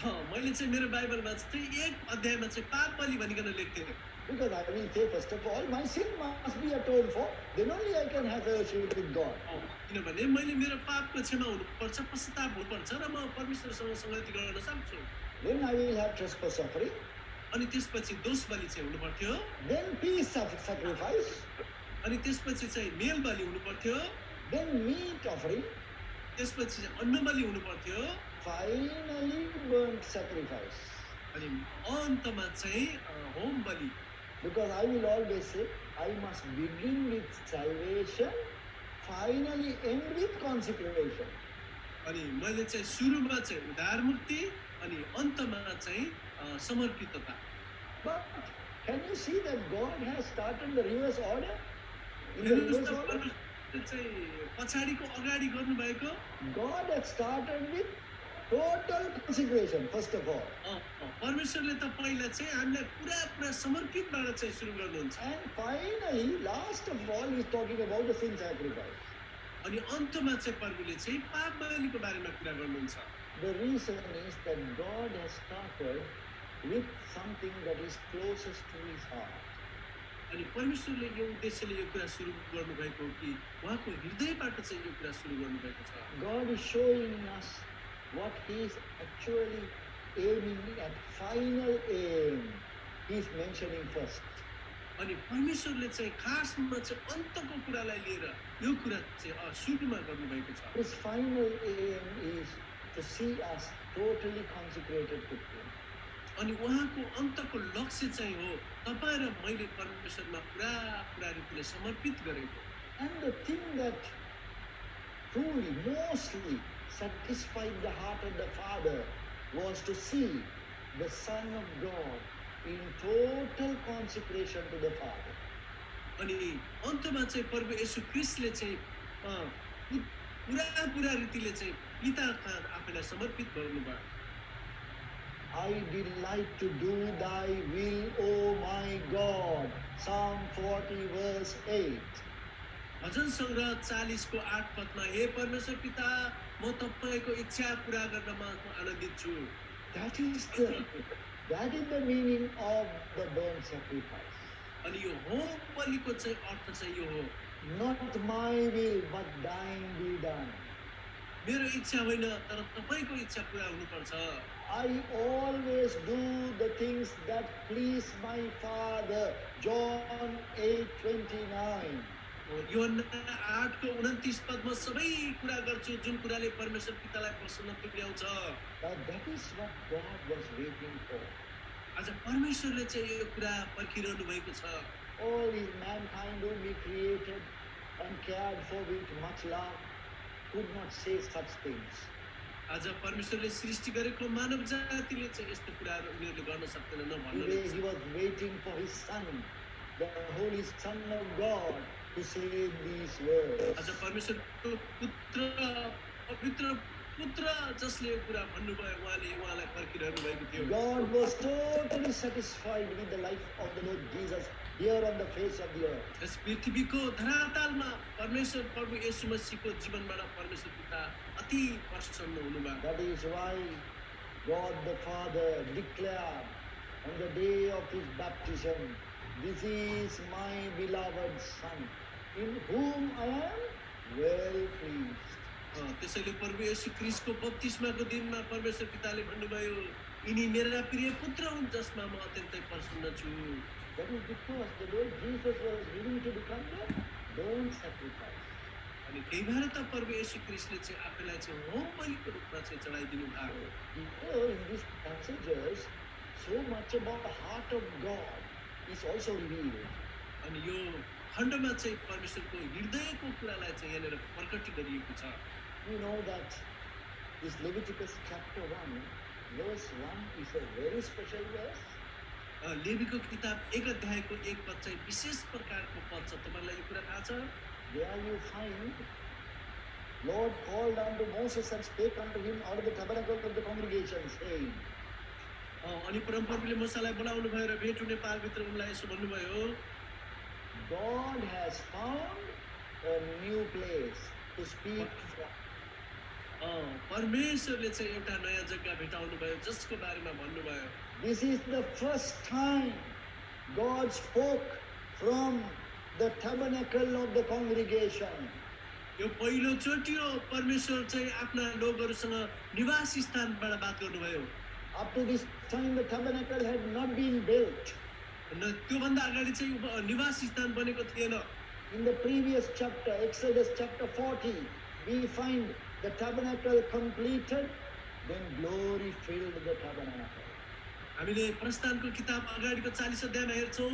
मैले चाहिँ मेरो बाइबलमा चाहिँ एक अध्यायमा चाहिँ पाप बलि भनिकन लेख्थे। Because I will say, first of all, my sin must be atoned for, then only I can have fellowship with God. किनभने मैले मेरो पापको क्षमा हुनुपर्छ, पश्चाताप हुनुपर्छ र म परमेश्वरसँग संगति गर्न सक्छु। Then I will have trespass offering. अनि त्यसपछि दोष बलि चाहिँ हुनु पर्थ्यो। Then peace sacrifice. अनि त्यसपछि चाहिँ मेल बलि हुनु पर्थ्यो। Then meat offering. त्यसपछि चाहिँ अन्न बलि हुनु पर्थ्यो। Finally, burnt sacrifice. अनि अन्तमा चाहिँ होम बलि। Because I will always say, I must begin with salvation, finally end with consecration. अनि मैले चाहिँ सुरुमा चाहिँ उद्धार मुक्ति अनि अन्तमा चाहिँ समर्पितता। But can you see that God has started the reverse order? In the reverse order, चाहिँ पछाडिको अगाडि गर्नु भएको। God has started with total consecration, first of all. परमेश्वरले त पहिला चाहिँ हामीलाई पुरा समर्पितबाट चाहिँ सुरु गर्नुहुन्छ। And finally, last of all, he's talking about the sin sacrifice. अनि अन्तमा चाहिँ प्रभुले चाहिँ पाप बलिको बारेमा कुरा गर्नुहुन्छ। The reason is that God has started with something that is closest to his heart. अनि परमेश्वरले यो उद्देश्यले यो कुरा सुरु गर्नुभएको हो कि उहाँको हृदयबाट चाहिँ यो कुरा सुरु गर्नुभएको छ। God is showing us what he is actually aiming at, final aim. He is mentioning first. अनि परमेश्वरले चाहिँ खासमा चाहिँ अन्तको कुरालाई लिएर यो कुरा चाहिँ सुरुमा गर्नुभएको छ। His final aim is to see us totally consecrated to him. अनि उहाँको अन्तको लक्ष्य चाहिँ हो तपाई र मैले परमेश्वरमा पुरा रूपले समर्पित गरेको। And the thing that truly, mostly satisfied the heart of the Father was to see the Son of God in total consecration to the Father. अनि अन्तमा चाहिँ प्रभु येशू ख्रीष्टले चाहिँ पुरा रीतिले चाहिँ पिताका आफैलाई समर्पित गर्नुभयो। I delight to do thy will, O my God. Psalm 40 verse 8. भजन सङ्ग्रह 40 को 8 पदमा हे परमेश्वर पिता म तपाईको इच्छा पूरा गर्नमा म आनन्दित छु। That is the meaning of the burnt sacrifice. अनि यो होम बलिको चाहिँ अर्थ चाहिँ यो हो, Not my will, but thine be done. मेरो इच्छा होइन तर तपाईको इच्छा पूरा हुनुपर्छ। I always do the things that please my Father. John 8:29. यूहन्ना 8 को 29 पदमा सबै कुरा गर्छु जुन कुराले परमेश्वर पितालाई प्रसन्न तुल्याउँछ। Now that is what God was waiting for. आज परमेश्वरले चाहिँ यो कुरा पर्खिरहनु भएको छ। All is mankind whom He created and cared for with much love could not say such things. आज परमेश्वरले सृष्टि गरेको मानव जातिले चाहिँ यस्तो कुराहरू उनीहरूले गर्न सक्दैन भन्नु। Today He was waiting for His Son, the Holy Son of God, to say these words. आज परमेश्वरको पुत्र पवित्र पुत्र जसले कुरा भन्नुभयो उहाँलाई पर्खिरहनु भएको थियो। God was totally satisfied with the life of the Lord Jesus here on the face of the earth. यस पृथ्वीको धरातलमा परमेश्वर प्रभु येशू मसीहको जीवनबाट परमेश्वर पिता अति प्रसन्न हुनुभयो। That is why God the Father declared on the day of His baptism, "This is my beloved Son, in whom I am well pleased." त्यसैले प्रभु येशू ख्रीष्टको बप्तिस्माको दिनमा परमेश्वर पिताले भन्नुभयो यिनी मेरा प्रिय पुत्र हुन् जसमा म अत्यन्तै प्रसन्न छु। That is because the Lord Jesus was willing to become the burnt sacrifice. अनि त्यही भएर त प्रभु येशू ख्रीष्टले चाहिँ आफैलाई चाहिँ होम बलिको रूपमा चाहिँ चढाइदिनु भएको। Here in these passages, so much about the heart of God is also revealed. अनि यो खण्डमा चाहिँ परमेश्वरको हृदयको कुरालाई चाहिँ यहाँनिर प्रकट गरिएको छ। We know that this Leviticus chapter 1, verse 1 is a very special verse. लेवीको किताब 1 अध्यायको 1 पद चाहिँ विशेष प्रकारको पद छ। तपाईलाई यो कुरा थाहा छ? There you find, Lord called unto Moses and spake unto him out of the tabernacle of the congregation, saying, अनि परमप्रभुले मूसालाई बोलाउनु भयो र भेट हुने पालभित्र उनलाई यसो भन्नुभयो, God has found a new place to speak from. परमेश्वरले चाहिँ एउटा नयाँ जग्गा भेटाउनु भयो जसको बारेमा भन्नुभयो। This is the first time God spoke from the tabernacle of the congregation. यो पहिलो चोटि हो परमेश्वर चाहिँ आफ्ना लोकहरूसँग निवास स्थानबाट बात गर्नुभयो। Up to this time the tabernacle had not been built. न त्योभन्दा अगाडि चाहिँ निवास स्थान बनेको थिएन। In the previous chapter, Exodus chapter 40, we find the tabernacle completed, then glory filled the tabernacle. हामीले प्रस्थानको किताब अगाडिको 40 अध्यायमा हेर्छौँ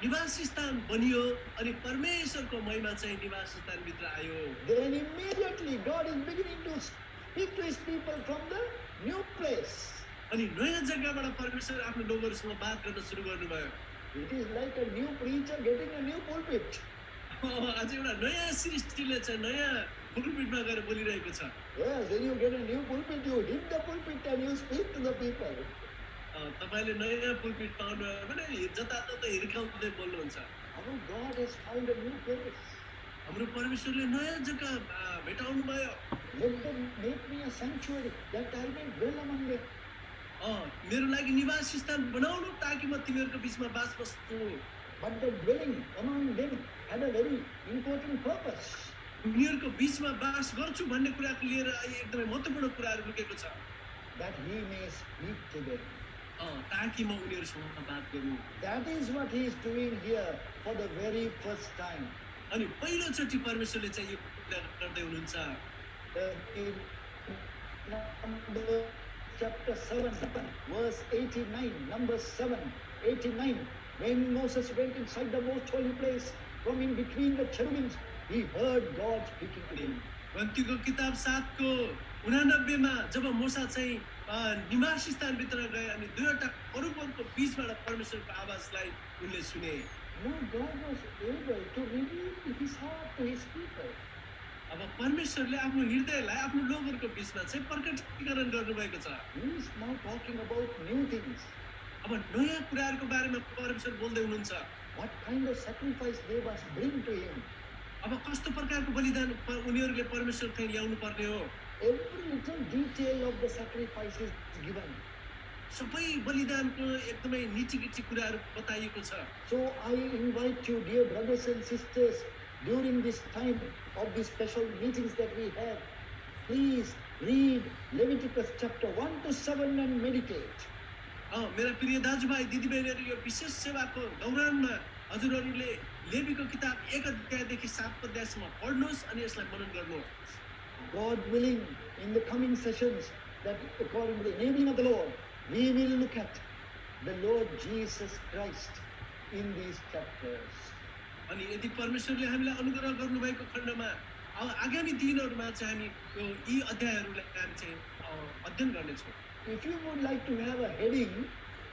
निवास स्थान बनियो अनि परमेश्वरको महिमा चाहिँ निवास स्थानभित्र आयो। Then immediately God is beginning to speak to His people from the new place. अनि नयाँ जग्गाबाट परमेश्वर आफ्नो लोकहरूसँग बात गर्न सुरु गर्नुभयो। It is like a new preacher getting a new pulpit. आज एउटा नयाँ सृष्टिले चाहिँ नयाँ पुलपिटमा गएर बोलिरहेको छ। Yes, when you get a new pulpit, you hit the pulpit and you speak to the people. तपाईले नयाँ पुलपिट पाउनु भने जताततै हिर्काउँदै बोल्नुहुन्छ। Our God has found a new place. हाम्रो परमेश्वरले नयाँ जग्गा भेटाउनु भयो। Let them make me a sanctuary that I may dwell among them. मेरो लागि निवास स्थान बनाउनु ताकि म तिमीहरूको बीचमा बास बस्छु। But the dwelling among them had a very important purpose. उनीहरूको बीचमा बास गर्छु भन्ने कुराको लिएर एकदमै महत्त्वपूर्ण कुराहरू लुकेको छ। That He may speak to them. ताकि म उनीहरूसँग बात गरौँ। That is what He is doing here for the very first time. अनि पहिलोचोटि परमेश्वरले चाहिँ यो कुरा गर्दै हुनुहुन्छ। In Numbers chapter 7, verse 89, Numbers 7, 89, when Moses went inside the most holy place, from in between the cherubims, he heard God speaking to him. गन्तीको किताब 7 को 89 मा जब मूसा चाहिँ निवास स्थानभित्र गए अनि दुईवटा करूबहरूको बीचबाट परमेश्वरको आवाजलाई उनले सुने। Now God was able to reveal His heart to His people. अब परमेश्वरले आफ्नो हृदयलाई आफ्नो लोकहरूको बीचमा चाहिँ प्रकटीकरण गर्नुभएको छ। He is now talking about new things. अब नयाँ कुराहरूको बारेमा परमेश्वर बोल्दै हुनुहुन्छ। What kind of sacrifice they must bring to Him. अब कस्तो प्रकारको बलिदान उनीहरूले परमेश्वर कहाँ ल्याउनु पर्ने हो? Every little detail of the sacrifice is given. सबै बलिदानको एकदमै निची कुराहरू बताइएको छ। So I invite you, dear brothers and sisters, during this time of these special meetings that we have, please read Leviticus chapter 1 to 7 and meditate. मेरा प्रिय दाजुभाइ दिदीबहिनीहरू, यो विशेष सेवाको दौरानमा हजुरहरूले लेवीको किताब 1 अध्यायदेखि 7 अध्यायसम्म पढ्नुहोस् अनि यसलाई मनन गर्नुहोस्। God willing, in the coming sessions, that according to the enabling of the Lord, we will look at the Lord Jesus Christ in these chapters. अनि यदि परमेश्वरले हामीलाई अनुग्रह गर्नुभएको खण्डमा अब आगामी दिनहरूमा चाहिँ हामी यी अध्यायहरूलाई हामी चाहिँ अध्ययन गर्नेछौँ। If you would like to have a heading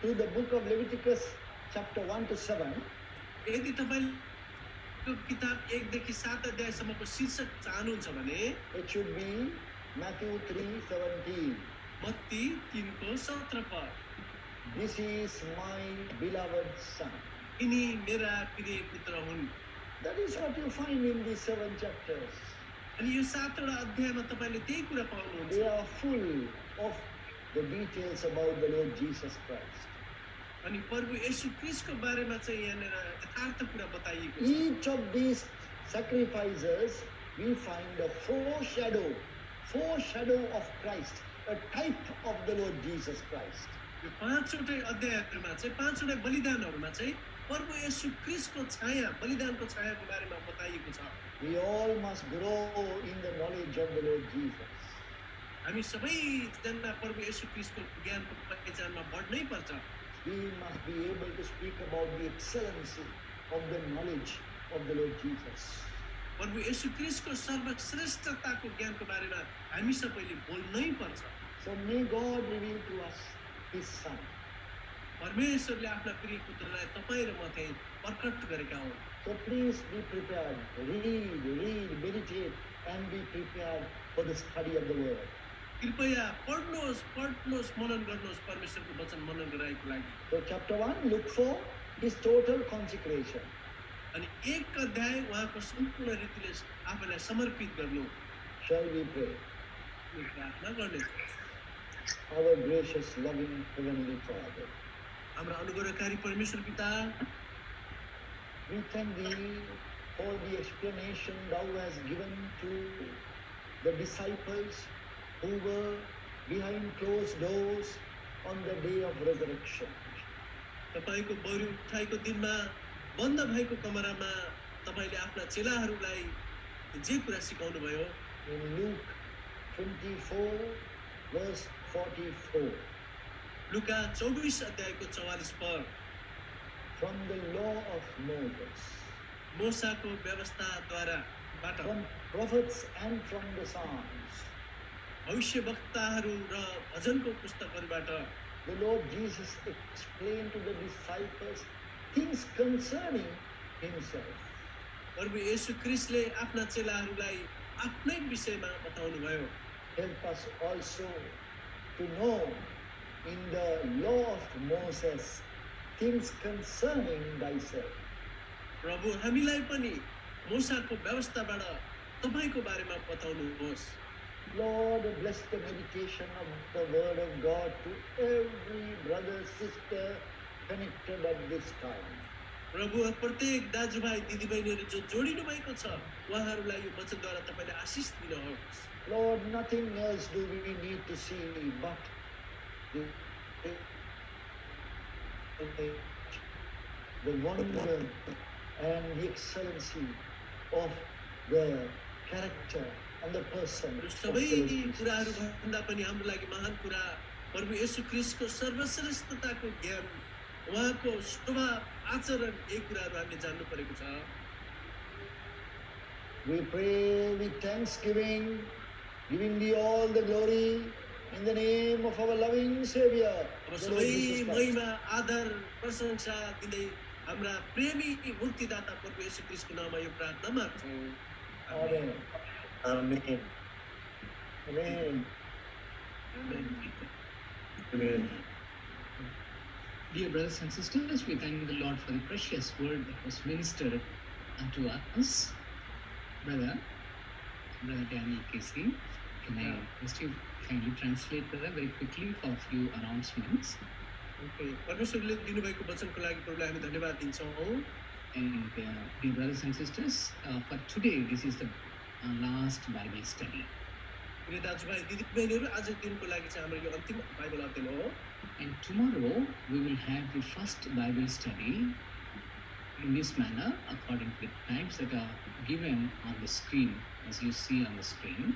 to the book of Leviticus chapter 1 to 7, यदि तपाईँको किताब 1 देखि 7 अध्यायसम्मको शीर्षक चाहनुहुन्छ भने it should be Matthew 3:17. Matthew 3 को 17 पद। This is my beloved son. यिनी मेरा प्रिय पुत्र हुन्। That is what you find in these 7 chapters. अनि यो 7 वटा अध्यायमा तपाईँले त्यही कुरा पाउनुहुन्छ। They are full of the details about the Lord Jesus Christ. अनि प्रभु येशू क्रिस्टको बारेमा चाहिँ यहाँनिर यथार्थ कुरा बताइएको छ। Each of these sacrifices, we find a foreshadow of Christ, a type of the Lord Jesus Christ. यो 5वटै अध्यायहरूमा चाहिँ 5वटै बलिदानहरूमा चाहिँ प्रभु येशू क्रिस्टको छाया, बलिदानको छायाको बारेमा बताइएको छ। We all must grow in the knowledge of the Lord Jesus. हामी सबैजना प्रभु येशू क्रिस्टको ज्ञानको पहिचानमा बढ्नै पर्छ। We must be able to speak about the excellency of the knowledge of the Lord Jesus. प्रभु येशू क्रिस्टको सर्वश्रेष्ठताको ज्ञानको बारेमा हामी सबैले बोल्नै पर्छ। So may God reveal to us His Son. परमेश्वरले आफ्ना प्रिय पुत्रलाई तपाईँ र म चाहिँ प्रकट गरेका हुन्। So please be prepared. Read, meditate, and be prepared for the study of the Word. कृपया पढ्नुहोस्, मनन गर्नुहोस् परमेश्वरको वचन मनन गराएको लागि। So chapter 1, look for His total consecration. अनि 1 अध्याय उहाँको सम्पूर्ण रीतिले आफूलाई समर्पित गर्नु। Shall we pray? यो प्रार्थना गर्नेछौँ। Our gracious, loving Heavenly Father, हाम्रो अनुग्रहकारी परमेश्वर पिता, we thank Thee for the explanation Thou hast given to the disciples who were behind closed doors on the day of resurrection. तपाईको बरु उठाइको दिनमा बन्द भएको कमरामा तपाईले आफ्ना चेलाहरूलाई जे कुरा सिकाउनु भयो। In Luke 24, verse 44, लुका 24 अध्यायको 44 पद, from the law of Moses, मोसाको व्यवस्थाद्वारा बाट from prophets and from the Psalms, भविष्यवक्ताहरू र भजनको पुस्तकहरूबाट the Lord Jesus explained to the disciples things concerning Himself. प्रभु येशू क्रिस्टले आफ्ना चेलाहरूलाई आफ्नै विषयमा बताउनु भयो। Help us also to know in the law of Moses things concerning Thyself. प्रभु हामीलाई पनि मोसाको व्यवस्थाबाट तपाईको बारेमा बताउनुहोस्। Lord, bless the meditation of the Word of God to every brother, sister connected at this time. प्रभु प्रत्येक दाजुभाइ दिदीबहिनीहरू जो जोडिनु भएको छ उहाँहरूलाई यो वचनद्वारा तपाईले आशिष दिनुहोस्। Lord, nothing else do we need to see but the wonder and the excellency of the character and the person र of सबै the Lord Jesus. कुराहरू भन्दा पनि हाम्रो लागि महान कुरा प्रभु येशू क्रिस्टको सर्वश्रेष्ठताको ज्ञान, उहाँको स्वभाव आचरण, यी कुराहरू हामीले जान्नु परेको छ। We pray with thanksgiving, giving Thee all the glory in the name of our loving Savior, अब the Lord सबै Jesus Christ. महिमा आदर प्रशंसा दिँदै हाम्रा प्रेमी मुक्तिदाता प्रभु येशू क्रिस्टको नाममा यो प्रार्थना माग्छौँ। Amen. Amen. Amen. Amen. Dear brothers and sisters, we thank the Lord for the precious word that was ministered unto us. Brother Daniel Casey, can I request you kindly translate, brother, very quickly for a few announcements? Okay परमेश्वरले दिनुभएको वचनको लागि प्रभुलाई हामी धन्यवाद दिन्छौँ And dear brothers and sisters, for today, this is the last Bible study. प्रिय दाजुभाइ दिदीबहिनीहरू आजको दिनको लागि चाहिँ हाम्रो यो अन्तिम बाइबल अध्ययन हो And tomorrow, we will have the first Bible study in this manner, according to the times that are given on the screen, as you see on the screen.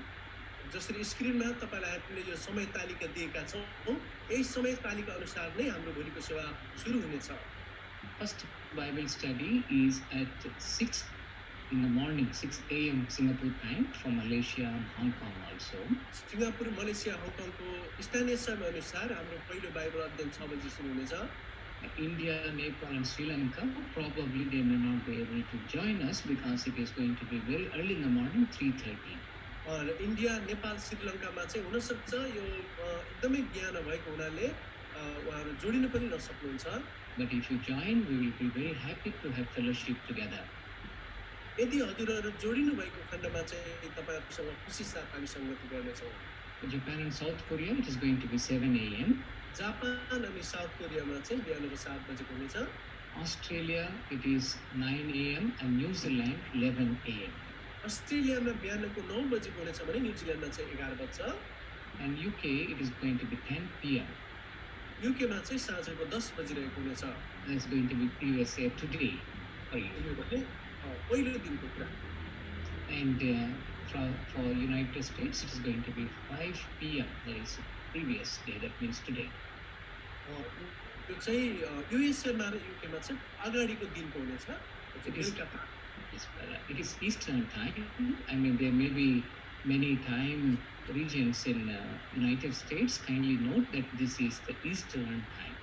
जसरी स्क्रिनमा तपाईँलाई हामीले यो समय तालिका दिएका छौँ यही समय तालिका अनुसार नै हाम्रो भोलिको सेवा सुरु हुनेछ First Bible study is at 6 in the morning, 6 a.m. Singapore time from Malaysia and Hong Kong also. Singapore Malaysia हङकङको स्थानीय समय अनुसार हाम्रो पहिलो बाइबल अध्ययन 6 बजी सुरु हुनेछ India, Nepal and Sri Lanka, probably they may not be able to join us because it is going to be very early in the morning, 3:30. India Nepal श्रीलङ्कामा चाहिँ हुनसक्छ यो एकदमै बिहान भएको हुनाले उहाँहरू जोडिन पनि नसक्नुहुन्छ But if you join, we will be very happy to have fellowship together. यदि हजुरहरू जोडिनु भएको खण्डमा चाहिँ तपाईँहरूसँग खुसी साथ हामी सङ्गति गर्नेछौँ For Japan and South Korea, it is going to be 7 a.m. Japan अनि साउथ कोरियामा चाहिँ बिहानको 7 बजेको हुनेछ Australia, it is 9 a.m. and New Zealand, 11 a.m. अस्ट्रेलियामा बिहानको 9 बजेको हुनेछ भने न्युजिल्यान्डमा चाहिँ 11 बज्छ And UK, it is going to be 10 p.m. युकेमा चाहिँ साँझको 10 बजिरहेको हुनेछ That's going to be previous year today for you. यो भने पहिलो दिनको कुरा And for United States, it is going to be 5 p.m. That is previous day, that means today. यो चाहिँ युएसएमा र युकेमा चाहिँ अगाडिको दिनको हुनेछ It is, it is Eastern time. I mean, there may be many time regions in United States. Kindly note that this is the Eastern time.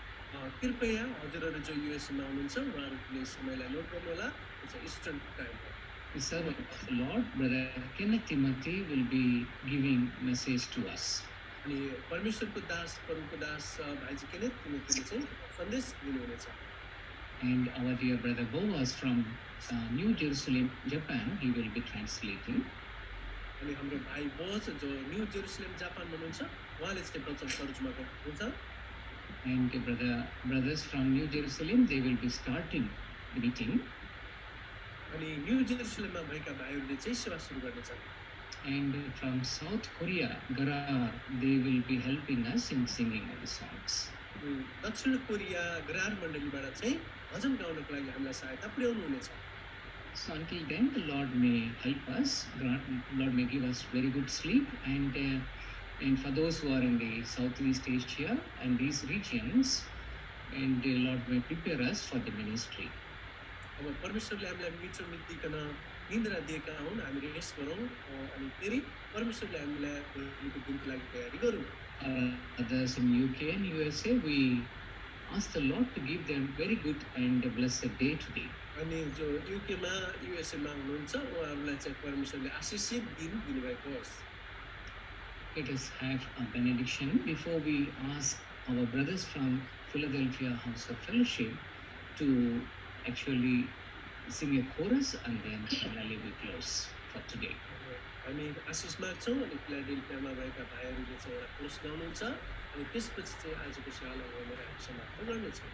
कृपया हजुरहरू जो युएसएमा हुनुहुन्छ उहाँहरूले समयलाई नोट गर्नुहोला यो चाहिँ इस्टर्न टाइम हो The servant of the Lord, Brother Kenneth Timothy, will be giving message to us. अनि परमेश्वरको दास प्रभुको दास भाइ चाहिँ केनेथ तिमीहरूले चाहिँ सन्देश दिनुहुनेछ And our dear brother Boaz from New Jerusalem, Japan, he will be translating. अनि हाम्रो भाइ बोज जो न्यू जेरुसलेम जापानमा हुनुहुन्छ उहाँले चाहिँ वचन तर्जुमा गर्नुहुन्छ And the brothers from New Jerusalem, they will be starting the meeting. अनि न्यू जेरुसलेममा भएका भाइहरूले चाहिँ सेवा सुरु गर्नेछन् And from South Korea, Garar, they will be helping us in singing the songs. दक्षिण कोरिया ग्रार मण्डलीबाट चाहिँ भजन गाउनको लागि हामीलाई सहायता पुर्याउनु हुनेछ So until then, the Lord may help us. Lord may give us very good sleep. And for those who are in the Southeast Asia and these regions, and the Lord may prepare us for the ministry. अब परमेश्वरले हामीलाई मिठो मितिकन निन्द्रा दिएका हुन् हामी rest गरौँ अनि फेरि परमेश्वरले हामीलाई भोलिको दिनको लागि तयारी गरौँ Others in UK and USA, we ask the Lord to give them very good and blessed day today. अनि जो युकेमा युएसएमा हुनुहुन्छ उहाँहरूलाई चाहिँ परमेश्वरले आशिषित दिन दिनुभएको होस् Let us have a benediction before we ask our brothers from Philadelphia House of Fellowship to actually sing a chorus, and then finally we close for today. हामी आशिष माग्छौँ अनि फिलाडेल्फियामा भएका भाइहरूले चाहिँ एउटा कोर्स गाउनुहुन्छ अनि त्यसपछि चाहिँ आजको सेवालाई उहाँले हामी समाप्त गर्नेछौँ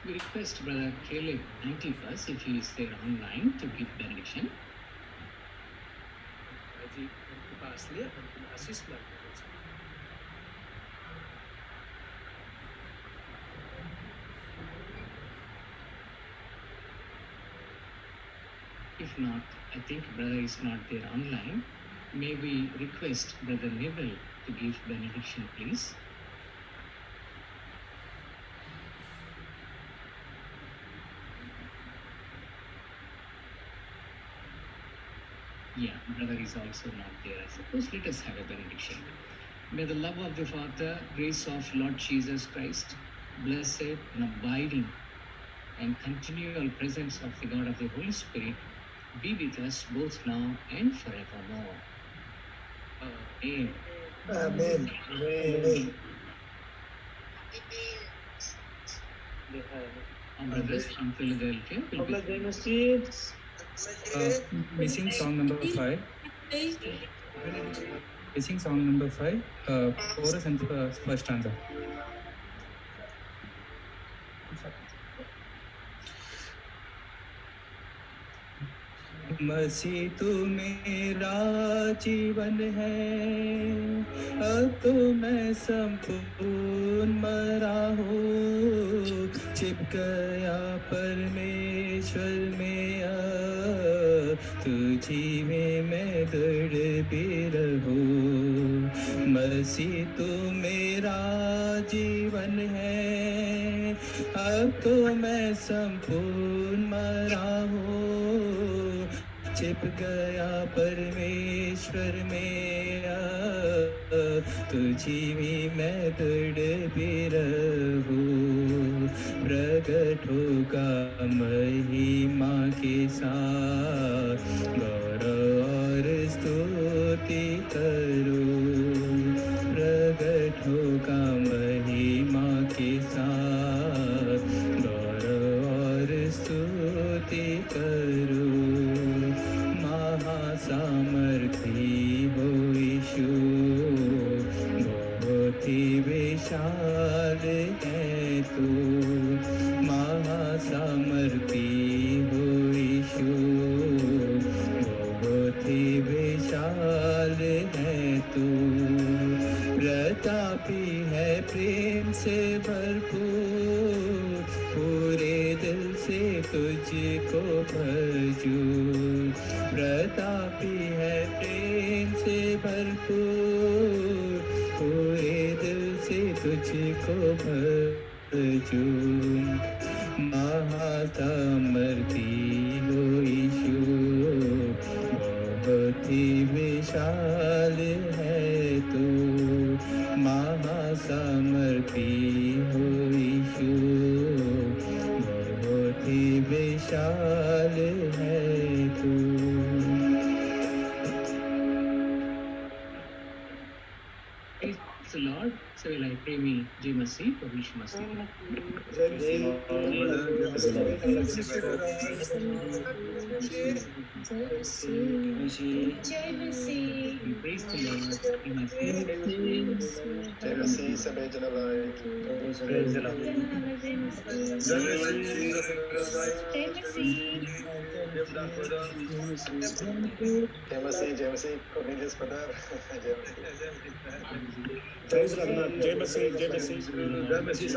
We request Brother Caleb Antipas, if he is there online, to give benediction. भाइजी कृपासले अन्तिम आशिष माग्नुहुन्छ If not, I think brother is not there online. May we request Brother Neville to give benediction, please? Yeah, brother is also not there, I suppose. Let us have a benediction. May the love of the Father, grace of Lord Jesus Christ, blessed and abiding and continual presence of the God of the Holy Spirit be with us both now and forevermore. Amen. Amen. Amen. Our brothers from Philadelphia will be Missing song number 5. Missing song number 5. Chorus and first stanza. मसीह तू मेरा जीवन है, अब तो मैं संपूर्ण मरा हूँ, छिप गया परमेश्वर में अब, तुझी में मैं दृढ़ भी रहूँ। मसीह तू मेरा जीवन है, अब तो मैं संपूर्ण मरा हूँ, छिप गया परमेश्वर में अब, तुझी में मैं दृढ़ भी रहूँ। प्रगट होगा महिमा के साथ, गौरव और स्तुति करो। प्रगट होगा महिमा के साथ, गौरव और स्तुति करो। महासामर्थी हो यीशु, बहुत ही विशाल है तू। महासामर्थी हो यीशु, बहुत ही विशाल है तू। प्रतापी है प्रेम से भरपूर, पूरे दिल से तुझको भजूं। प्रतापी है प्रेम से भरपूर, पूरे दिल से तुझको भजूं। महासामर्थी हो यीशु, बहुत ही विशाल है तू। महासामर्थी हो यीशु, बहुत ही विशाल है तू। Praise the Lord. So will I pray me, Jai Masih, for Vish Masih. Praise the Lord, Jai Masih. जय मसीह सबै जनलाई। Praise the Lord. जय मसीह कोर्नेलियस पदार। Praise Raghunath. Jai Masih, Jai Masih. Jai Masih.